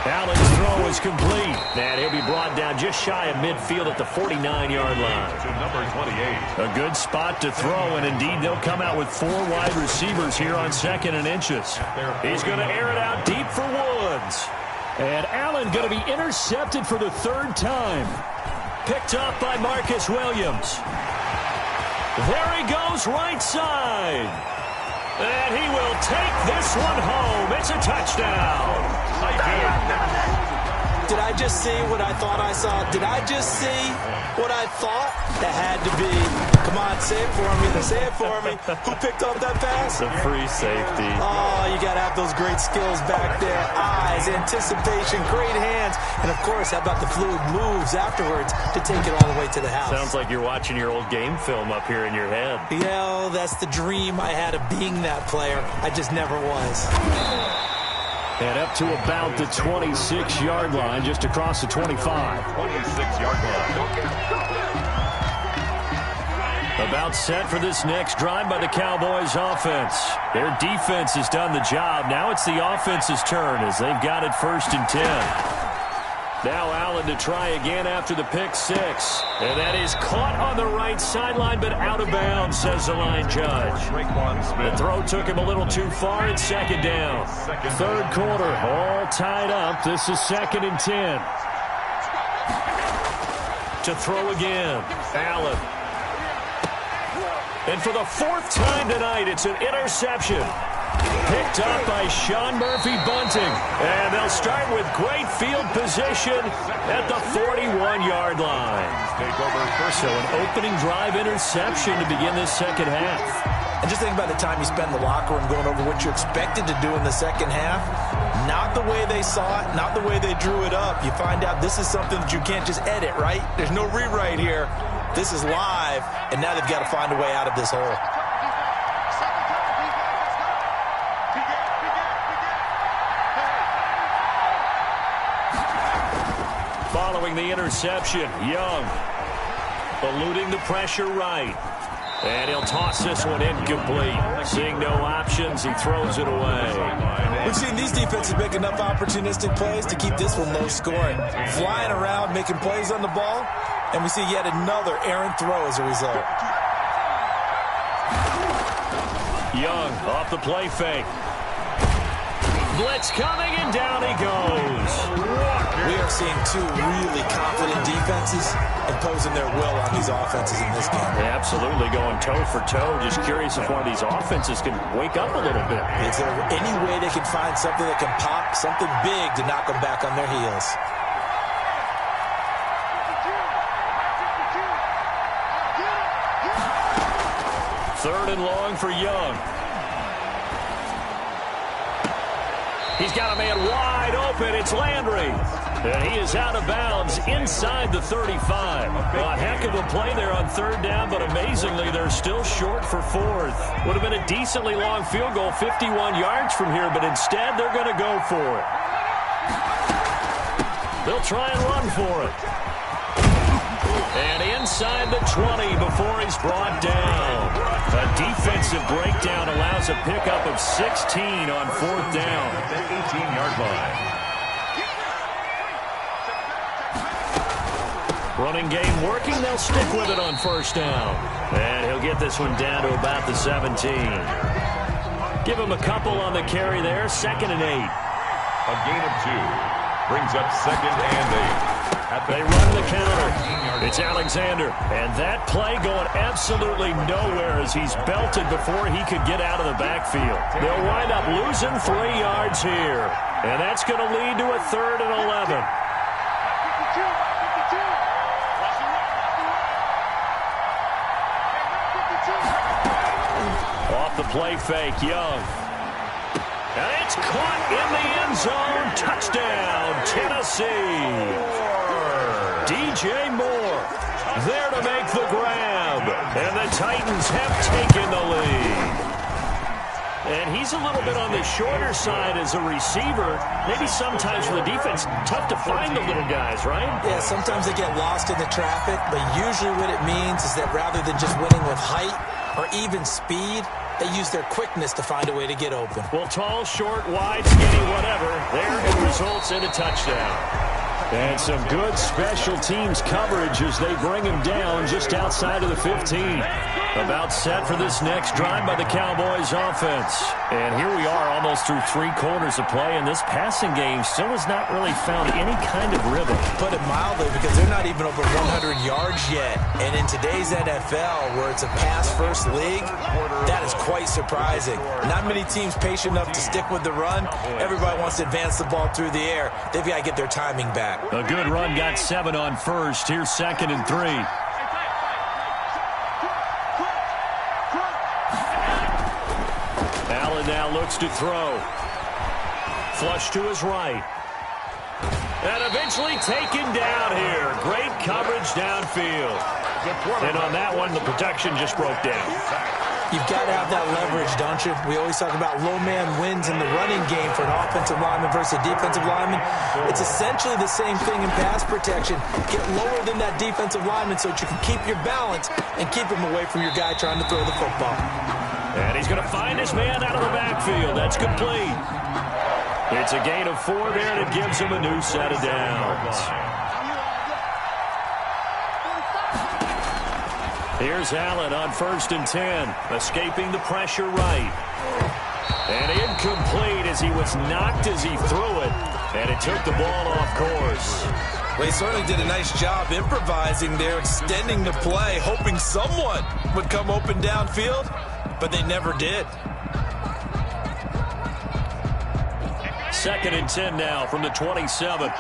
Allen's throw is complete. And he'll be brought down just shy of midfield at the 49-yard line. To number 28. A good spot to throw, and indeed they'll come out with 4 wide receivers here on 2nd and inches. He's going to air it out deep for Woods. And Allen going to be intercepted for the 3rd time. Picked up by Marcus Williams. There he goes, right side. And he will take this one home. It's a touchdown. Did I just see what I thought I saw? Did I just see what I thought? That had to be. Come on, say it for me. Say it for me. Who picked up that pass? The free safety. Oh, you got to have those great skills back there. Eyes, anticipation, great hands. And, of course, how about the fluid moves afterwards to take it all the way to the house? Sounds like you're watching your old game film up here in your head. Yeah, that's the dream I had of being that player. I just never was. And up to about the 26-yard line, just across the 25. 26-yard line. About set for this next drive by the Cowboys offense. Their defense has done the job. Now it's the offense's turn as they've got it 1st and 10. Now Allen to try again after the pick 6. And that is caught on the right sideline, but out of bounds, says the line judge. The throw took him a little too far. It's 2nd down. 3rd quarter, all tied up. This is 2nd and 10. To throw again. Allen. And for the 4th time tonight, it's an interception. Picked up by Sean Murphy-Bunting. And they'll start with great field position at the 41-yard line. So an opening drive interception to begin this second half. And just think about the time you spend in the locker room going over what you expected to do in the second half. Not the way they saw it, not the way they drew it up. You find out this is something that you can't just edit, right? There's no rewrite here. This is live, and now they've got to find a way out of this hole. Following the interception, Young eluding the pressure right. And he'll toss this one incomplete. Seeing no options, he throws it away. We've seen these defenses make enough opportunistic plays to keep this one low scoring. Flying around, making plays on the ball, and we see yet another errant throw as a result. Young off the play fake. Blitz coming, and down he goes. We are seeing two really confident defenses imposing their will on these offenses in this game. Yeah, absolutely, going toe for toe. Just curious if one of these offenses can wake up a little bit. Is there any way they can find something that can pop, something big to knock them back on their heels? Third and long for Young. He's got a man wide open. It's Landry. And he is out of bounds inside the 35. A heck of a play there on third down, but amazingly, they're still short for fourth. Would have been a decently long field goal, 51 yards from here, but instead they're going to go for it. They'll try and run for it. And inside the 20 before he's brought down. A defensive breakdown allows a pickup of 16 on fourth down. 18-yard line. Running game working. They'll stick with it on first down. And he'll get this one down to about the 17. Give him a couple on the carry there. 2nd and 8. A gain of 2. Brings up 2nd and 8. They run the counter. It's Alexander. And that play going absolutely nowhere as he's belted before he could get out of the backfield. They'll wind up losing 3 yards here. And that's going to lead to a 3rd and 11. Off the play fake, Young. And it's caught in the end zone. Touchdown, Tennessee. DJ Moore there to make the grab. And the Titans have taken the lead. And he's a little bit on the shorter side as a receiver. Maybe sometimes for the defense, tough to find the little guys, right? Yeah, sometimes they get lost in the traffic, but usually what it means is that rather than just winning with height or even speed, they use their quickness to find a way to get open. Well, tall, short, wide, skinny, whatever, there it results in a touchdown. And some good special teams coverage as they bring him down just outside of the 15. About set for this next drive by the Cowboys offense. And here we are almost through 3 quarters of play, and this passing game still has not really found any kind of rhythm. Put it mildly, because they're not even over 100 yards yet. And in today's NFL, where it's a pass-first league, that is quite surprising. Not many teams patient enough to stick with the run. Everybody wants to advance the ball through the air. They've got to get their timing back. A good run got 7 on first. Here's 2nd and 3. Allen now looks to throw. Flush to his right. And eventually taken down here. Great coverage downfield. And on that one, the protection just broke down. You've got to have that leverage, don't you? We always talk about low man wins in the running game for an offensive lineman versus a defensive lineman. It's essentially the same thing in pass protection. Get lower than that defensive lineman so that you can keep your balance and keep him away from your guy trying to throw the football. And he's going to find his man out of the backfield. That's complete. It's a gain of 4 there that gives him a new set of downs. Here's Allen on 1st and 10, escaping the pressure right. And incomplete as he was knocked as he threw it. And it took the ball off course. Well, he certainly did a nice job improvising there, extending the play, hoping someone would come open downfield, but they never did. 2nd and 10 now from the 27.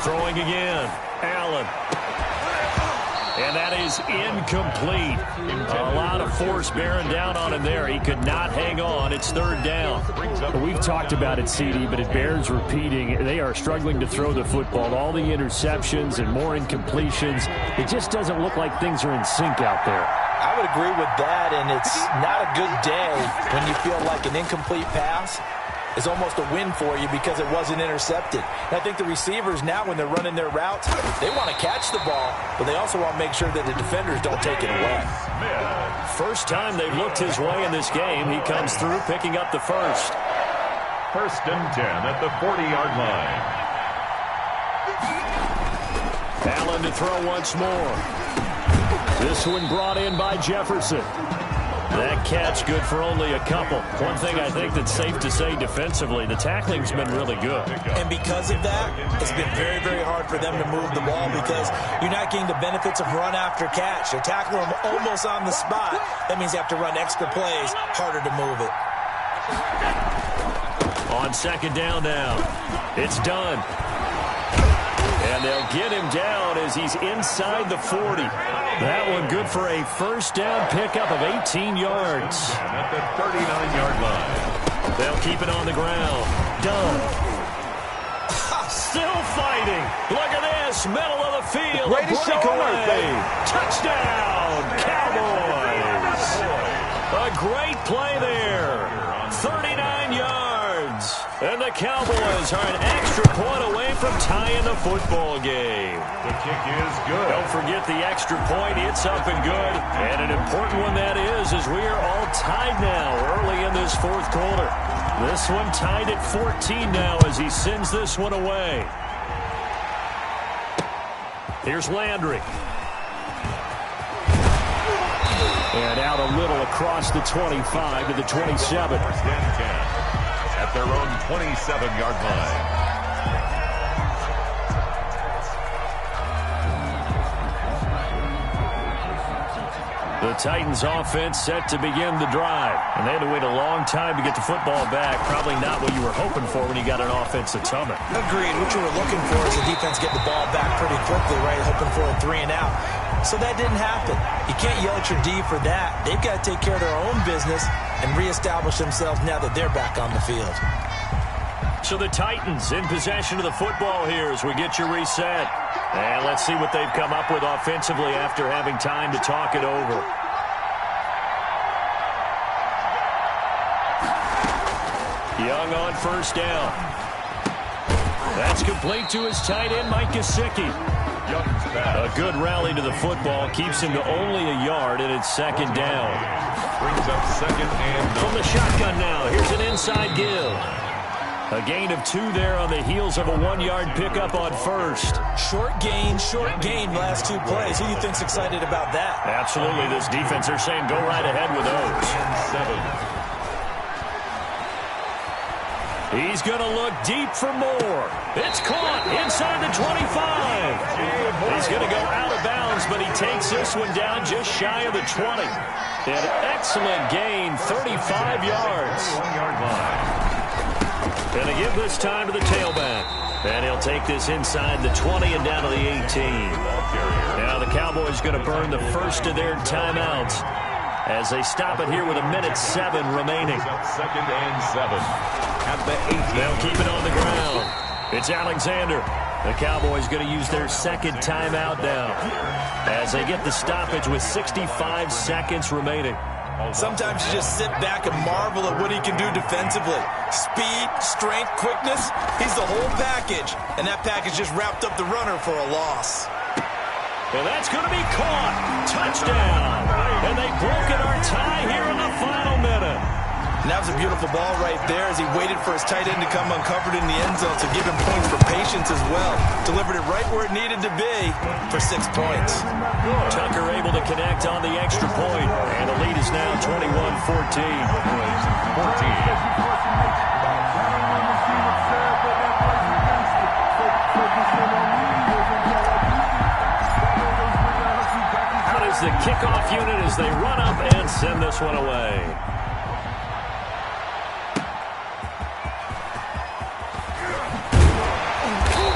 Throwing again. Allen. And that is incomplete. A lot of force bearing down on him there. He could not hang on. It's 3rd down. We've talked about it, CD, but it bears repeating. They are struggling to throw the football. All the interceptions and more incompletions. It just doesn't look like things are in sync out there. I would agree with that, and it's not a good day when you feel like an incomplete pass is almost a win for you because it wasn't intercepted. And I think the receivers now, when they're running their routes, they want to catch the ball, but they also want to make sure that the defenders don't take it away. First time they've looked his way in this game, he comes through picking up the first. 1st and 10 at the 40-yard line. Allen to throw once more. This one brought in by Jefferson. That catch good for only a couple. One thing I think that's safe to say defensively, the tackling's been really good. And because of that, it's been very, very hard for them to move the ball because you're not getting the benefits of run after catch. They tackle them almost on the spot. That means you have to run extra plays, harder to move it. On 2nd down now, it's done. And they'll get him down as he's inside the 40. That one good for a 1st down pickup of 18 yards. At the 39-yard line. They'll keep it on the ground. Done. Still fighting. Look at this. Middle of the field. Greatest show on earth, baby. Touchdown, Cowboys. A great play there. 39 yards. And the Cowboys are an extra point away from tying the football game. The kick is good. Don't forget the extra point. It's up and good. And an important one that is, as we are all tied now early in this 4th quarter. This one tied at 14 now as he sends this one away. Here's Landry. And out a little across the 25 to the 27. 1st and 10 at their own 27-yard line. The Titans offense set to begin the drive. And they had to wait a long time to get the football back. Probably not what you were hoping for when you got an offensive summit. Agreed. What you were looking for is the defense get the ball back pretty quickly, right? Hoping for a 3 and out. So that didn't happen. You can't yell at your D for that. They've got to take care of their own business and reestablish themselves now that they're back on the field. So the Titans in possession of the football here as we get you reset. And let's see what they've come up with offensively after having time to talk it over. Young on 1st down. That's complete to his tight end, Mike Gesicki. A good rally to the football keeps him to only a yard, and it's 2nd down. Brings up 2nd and 9. From the shotgun now, here's an inside give. A gain of 2 there on the heels of a 1-yard pickup on 1st. Short gain last 2 plays. Who do you think's excited about that? Absolutely, this defense, they're saying go right ahead with those. 7. He's going to look deep for more. It's caught inside the 25. He's going to go out of bounds, but he takes this one down just shy of the 20. An excellent gain, 35 yards. 1-yard line. And they give this time to the tailback. And he'll take this inside the 20 and down to the 18. Now the Cowboys going to burn the first of their timeouts as they stop it here with 1:07 remaining. 2nd and 7 at the 18. They'll keep it on the ground. It's Alexander. The Cowboys going to use their 2nd timeout now as they get the stoppage with 65 seconds remaining. Sometimes you just sit back and marvel at what he can do defensively. Speed, strength, quickness, he's the whole package. And that package just wrapped up the runner for a loss. And that's going to be caught. Touchdown. And they've broken our tie here in the final minute. And that was a beautiful ball right there as he waited for his tight end to come uncovered in the end zone to give him points for patience as well. Delivered it right where it needed to be for 6 points. Tucker able to connect on the extra point, and the lead is now 21-14. Out is the kickoff unit as they run up and send this one away.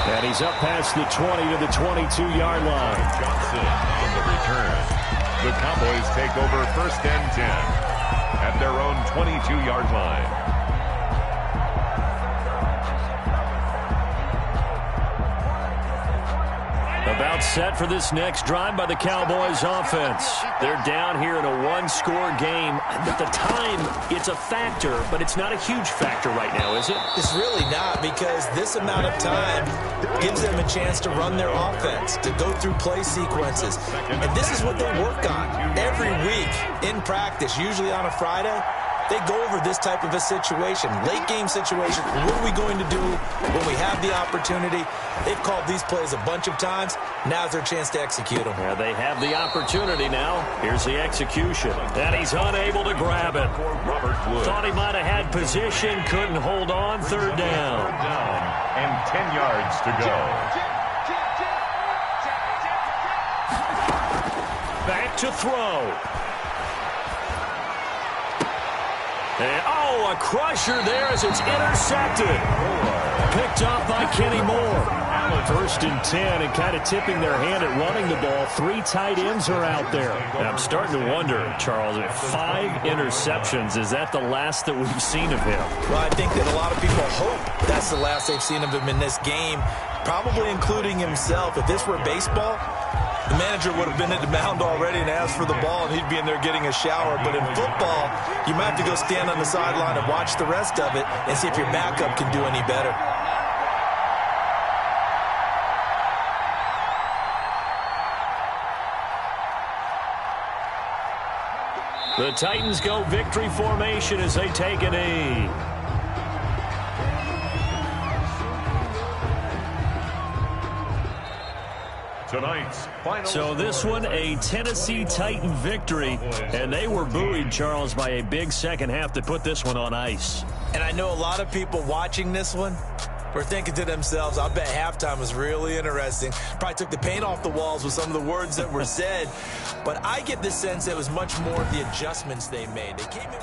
And he's up past the 20 to the 22-yard line. Johnson on the return. The Cowboys take over 1st and 10 at their own 22-yard line. About set for this next drive by the Cowboys offense. They're down here in a one-score game. At the time, it's a factor, but it's not a huge factor right now, is it? It's really not, because this amount of time gives them a chance to run their offense, to go through play sequences. And this is what they work on every week in practice, usually on a Friday. They go over this type of a situation, late game situation. What are we going to do when we have the opportunity? They've called these plays a bunch of times. Now's their chance to execute them. Yeah, they have the opportunity now. Here's the execution. And he's unable to grab it. Thought he might have had position, couldn't hold on. 3rd down. And 10 yards to go. Back to throw. And, a crusher there as it's intercepted. Picked off by Kenny Moore. 1st and 10, and kind of tipping their hand at running the ball. 3 tight ends are out there. And I'm starting to wonder, Charles, if 5 interceptions, is that the last that we've seen of him? Well, I think that a lot of people hope that's the last they've seen of him in this game, probably including himself. If this were baseball, the manager would have been at the mound already and asked for the ball, and he'd be in there getting a shower. But in football, you might have to go stand on the sideline and watch the rest of it and see if your backup can do any better. The Titans go victory formation as they take a knee. Tonight's final. So this one, a Tennessee Titan victory, and they were buoyed, Charles, by a big second half to put this one on ice. And I know a lot of people watching this one were thinking to themselves, I bet halftime was really interesting. Probably took the paint off the walls with some of the words that were said. But I get the sense it was much more of the adjustments they made. They came in.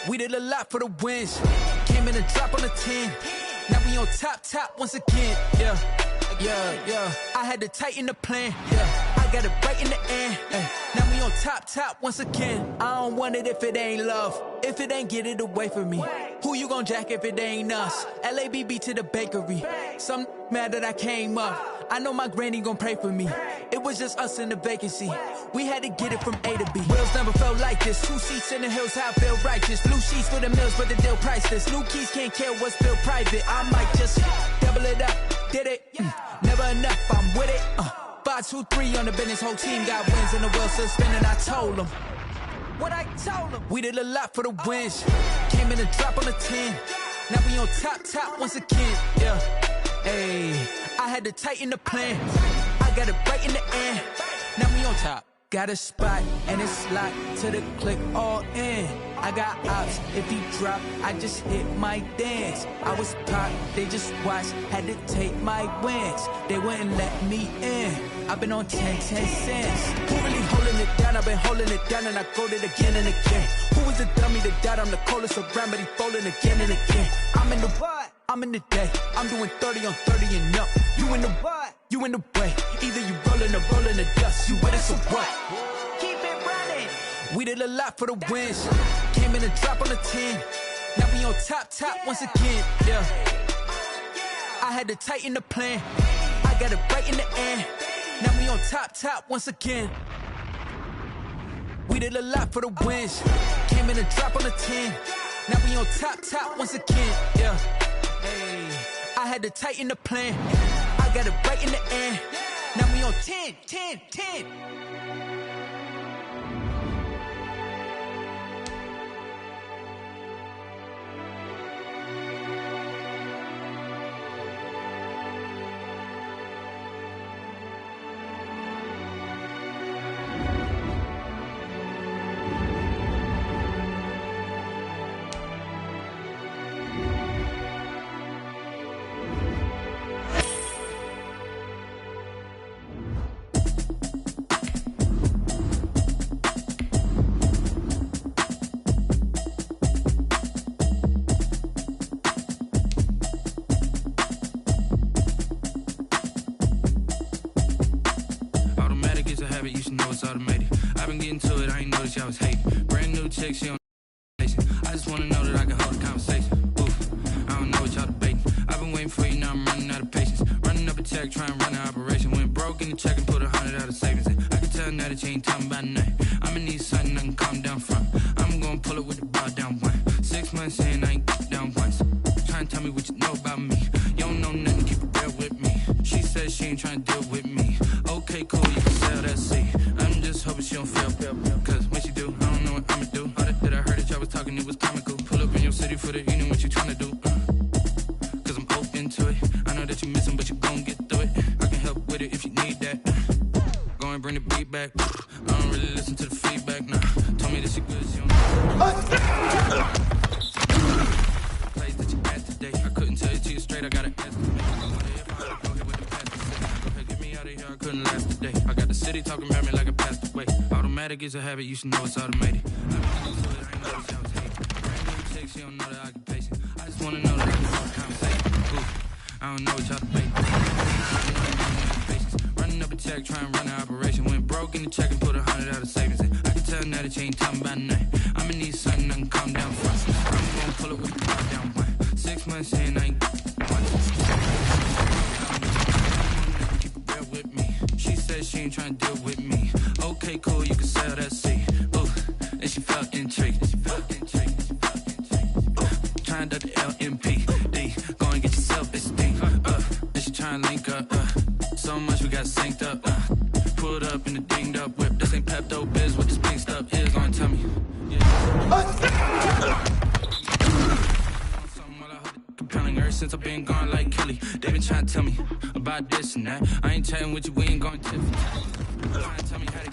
We did a lot for the wins. Came in and dropped on the 10. Now we on top once again. Yeah. I had to tighten the plan. Yeah. I got it right in the end. Now we on top once again. I don't want it if it ain't love. If it ain't, get it away from me. Who you gon' jack if it ain't us? LABB to the bakery. Some mad that I came up. I know my granny gon' pray for me. It was just us in the vacancy. We had to get it from A to B. Wheels never felt like this. 2 seats in the hills, how I feel righteous. Blue sheets for the mills, but the deal priceless. New keys can't care what's still private. I might just double it up. Did it? Never enough, I'm with it. 5, 2, 3 on the business. Whole team got wins and the wheels still spinning. I told them what I told them. We did a lot for the wins. Came in and dropped on the 10. Now we on top once again. Yeah. Hey, I had to tighten the plan. I got it right in the end. Now we on top. Got a spot and it's locked to the click all in. I got ops, if he drop, I just hit my dance. I was popped, they just watched, had to take my wins. They wouldn't let me in. I've been on 10 cents. Who really holding it down? I've been holding it down and I go it again and again. Who was the dummy that died? I'm the coldest around, but he falling again and again. I'm in the what? I'm in the day. I'm doing 30 on 30 and up. You in the what? You in the way. Either you rolling or rolling the dust. You with us or what? Keep it running. We did a lot for the wins. Came in and dropped on the 10. Now we on top once again. Yeah. I had to tighten the plan. I got it right in the end. Now we on top once again. We did a lot for the wins. Came in a drop on a 10. Now we on top once again. Yeah. Hey, I had to tighten the plan. I got it right in the end. Now we on 10. You should know it's automated. I've been getting to it, I ain't noticed y'all was hating. Brand new chick, she on I just wanna know that I can hold a conversation. Oof, I don't know what y'all debating. I've been waiting for you, now I'm running out of patience. Running up a check, trying to run an operation. Went broke in the check and put 100 out of savings in. I can tell now that you ain't talking about nothing. I'ma need something I can calm down from. I'm gonna pull it with the bar down one. 6 months in, I ain't down once. Trying to tell me what you know about me. You don't know nothing, keep it real with me. She said she ain't trying to deal with me. Okay, cool, you can sell that seat. I'm just hoping she don't fail. Cause when she do, I don't know what I'ma do. All that I heard that y'all was talking, it was comical. Pull up in your city for the evening, what you trying to do? Cause I'm open to it. I know that you missing, but you gon' get through it. I can help with it if you need that. Go and bring the beat back. I don't really listen to the feedback, nah. Told me that she good, she don't know. Place that you at today. I couldn't tell you to you straight, I gotta ask you. I couldn't last today. I got the city talking about me like I passed away. Automatic is a habit, you should know it's automated. I've been used to it, I ain't know that y'all was hating. Brand new chick, she don't know the occupation. I just wanna know that I can have a conversation. Ooh, I don't know what y'all debating. Running up a check, trying to run an operation. Went broke in the check and put 100 out of savings in. I can tell now that you ain't talking about nothing. I'ma need something I can calm down from. I'm gonna pull it with the bar down one. 6 months in, I ain't she ain't trying to deal with me. Okay, cool, you can sell that seat. Ooh, and she felt intrigued. Trying to the LMPD. Go and get your self-esteem. And she trying to link up. So much we got synced up. Pulled up in the dinged up whip. This ain't Pepto Biz. What this pink stuff is, gonna tell me. Ever since I've been gone like Kelly, they been trying to tell me about this and that. I ain't chatting with you, we ain't going to tell me how to get in your bag.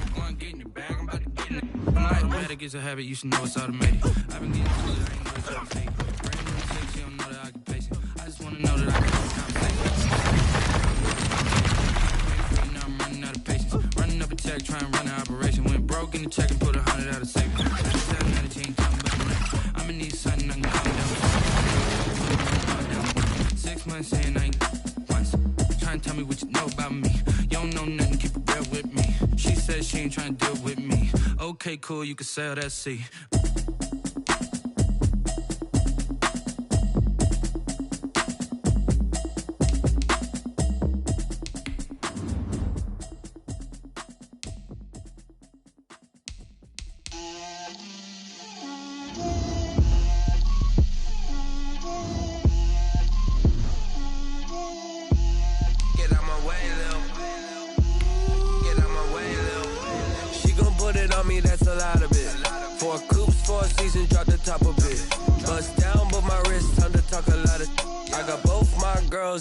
I'm going to get in your bag, I'm about to get in it. Automatic is a habit, you should know it's automated. I've been getting to it, I ain't know it's automated. Brand new chick, she don't know the occupation. I just want to know that I can have a conversation. Now I'm running out of patience. Running up a check, trying to run an operation. Went broke in the check and put 100 out of savings. I just tell now that you ain't talking about nothing. I'ma need something I can calm down. 6 months in, I ain't once. Trying to tell me what you know about me. You don't know nothing, keep it real with me. She said she ain't trying to deal with me. Okay, cool, you can sell that seat.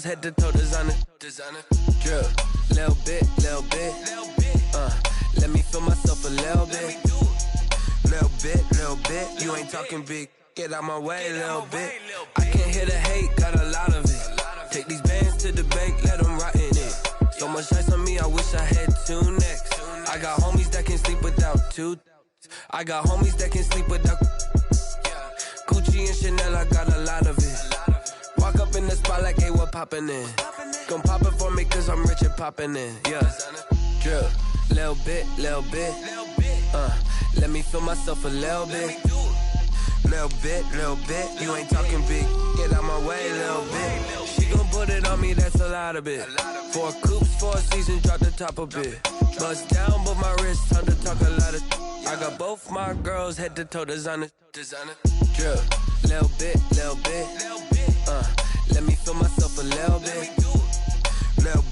Head to toe designer, drip, little bit, let me feel myself a little bit, you ain't talking big, get out my way, little bit, I can't hear the hate, got a lot of it, take these bands to the bank, let them rot in it, so much ice on me, I wish I had 2 necks, I got homies that can sleep without 2, I got homies that can sleep without, Gucci and Chanel, I got a lot of it, walk up in the spot like, hey, what poppin' in? Gon' pop it for me cause I'm rich and poppin' in, yeah. Drip, little bit, let me feel myself a little bit. Little bit, you ain't talking big, get out my way, little bit. She gon' put it on me, that's a lot of it. 4 coupes, 4 seasons, drop the top a bit. Bust down, but my wrist time to talk a lot of. I got both my girls head to toe designer. Drip, little bit. Let me feel myself a little bit. Little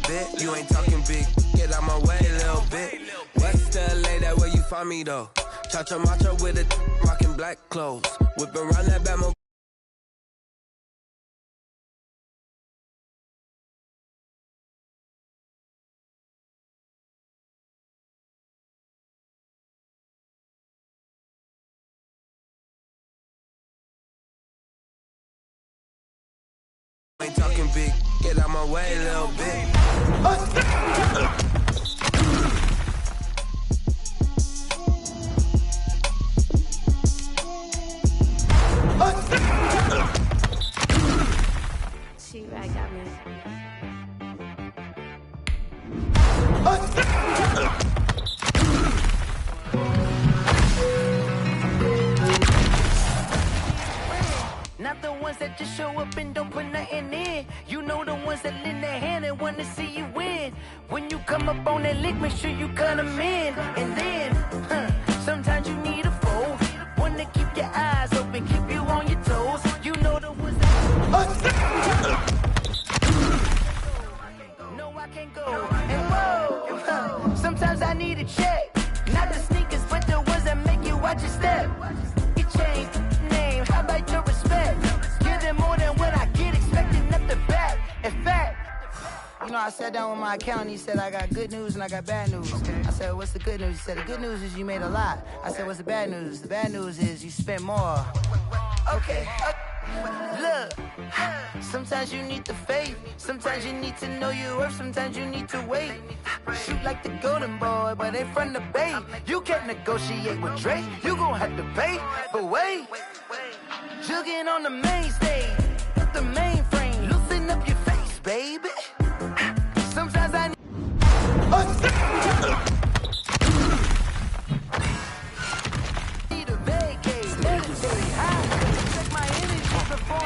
bit. You ain't talking big. Get out my way, little bit. West LA, that where you find me though. Cha-cha matcha with a rockin' black clothes. Whip around that Batman. Ain't talking big, get out my way, little bit. She-Rag got me. Not the ones that just show up and don't put nothing in. You know the ones that lend their hand and wanna see you win. When you come up on that lick, make sure you cut them in. And then, sometimes you need a foe. One to keep your eyes open, keep you on your toes. You know the ones that... No, I can't go. And whoa, sometimes I need a check. Not the sneakers, but the ones that make you watch your step. You change name, how about your respect? Give them more than what I get, expecting nothing back. In fact, you know, I sat down with my accountant, he said, I got good news and I got bad news. I said, what's the good news? He said, the good news is you made a lot. I said, what's the bad news? The bad news is you spent more. Okay. Look, sometimes you need the faith. Sometimes you need to know your worth. Sometimes you need to wait. Shoot like the golden boy, but they from the bay. You can't negotiate with Drake. You gon' have to pay. But wait, jugging on the main stage, the mainframe. Loosen up your face, baby. Sometimes I need...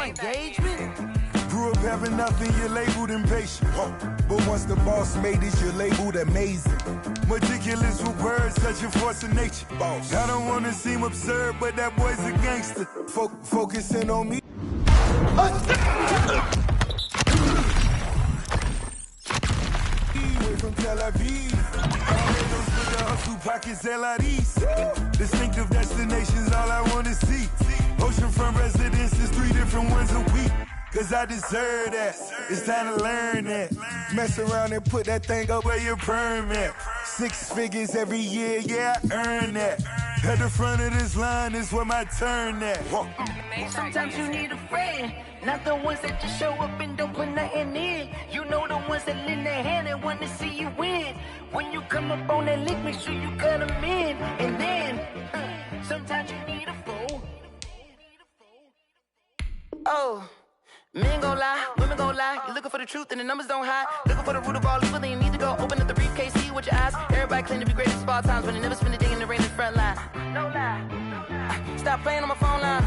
Engagement. Grew up having nothing, you're labeled impatient. But once the boss made it, you're labeled amazing. Meticulous with words, such a force of nature. Boss. I don't wanna seem absurd, but that boy's a gangster. Focusing on me. Away from Tel Aviv. Barbados with the hustle pockets, LIDs. Distinctive destinations, all I wanna see. Oceanfront residences, 3 different ones a week. Cause I deserve that. It's time to learn that. Mess around and put that thing up where your permit. 6 figures every year, yeah, I earn that. At the front of this line is where my turn at. Sometimes you need a friend, not the ones that just show up and don't put nothing in. You know the ones that lend their hand and want to see you win. When you come up on that lick, make sure you cut them in. And then, sometimes you need a foe. Oh, men gon' lie, women gon' lie. You're looking for the truth and the numbers don't hide. Looking for the root of all evil, then you need to go open up the briefcase, see with your eyes. Everybody claim to be greatest of all times, but they never spend a day in the rain in the front line. No lie. Stop playing on my phone line.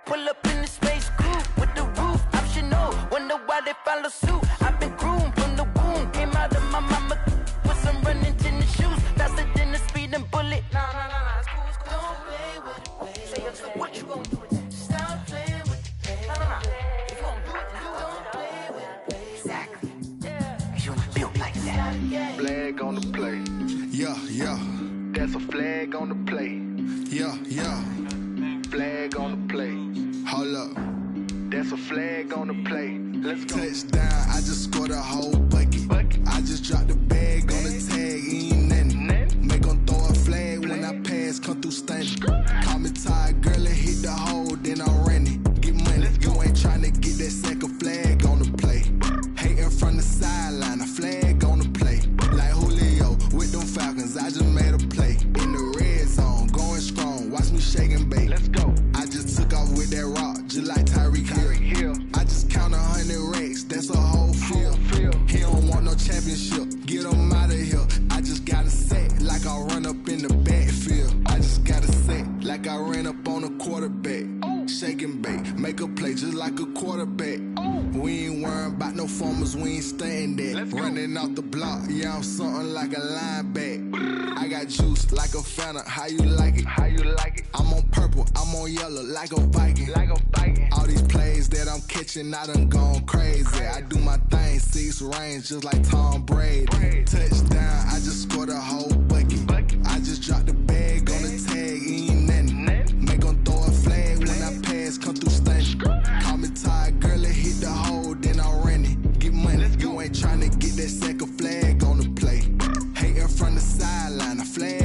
Pull up in the space coupe with the roof optional. Wonder why they follow suit. I've been groomed from the womb. Came out of my mama with some running tennis shoes. Faster than the speeding bullet. No, it's cool, it's cool. Don't play with it, baby. Say so what you gon' do with it? Stop playing with it, baby. No. If you gon' do it, then don't play with it, baby. Exactly. Yeah. You built like that. Flag on the play. Yeah. That's a flag on the play. Yeah. Flag on the play. Hold up. That's a flag on the play. Let's go. Touchdown, I just scored a whole bucket. I just dropped the bag on the tag, ain't nothing. Make them throw a flag when I pass, come through stunning. Call me tired, girl, and hit the hole, then I ran it. Get money, you ain't tryna get that second flag on the play. Hating from the sideline, a flag on the play. Like Julio with them Falcons, I just made a play. In the red zone, going strong, watch me shake and bake. Let's go. I just took off with that rock, just like Tyreek Hill. I just count 100 racks, that's a whole field. He don't want no championship, get him out of here. I just got a set, like I run up in the backfield. I just got a set, like I ran up on a quarterback. Shake and bake, make a play just like a quarterback. We ain't worrying about no performers, we ain't staying there. Running off the block, yeah, I'm something like a linebacker. I got juice like a Fanta, how you like it? How you like it? I'm on purple, I'm on yellow, like a Viking. Like a Viking. All these plays that I'm catching, I done gone crazy. I do my thing, 6 range, just like Tom Brady. Touchdown, I just scored a whole bucket. I just dropped the bag on the tag, ain't nothing. Make 'em throw a flag when I pass, come through stunning. Call me tired, girl, it hit the hole, then I ran it. Get money, you ain't tryna get that second flag on the play. Hating from the sideline, a flag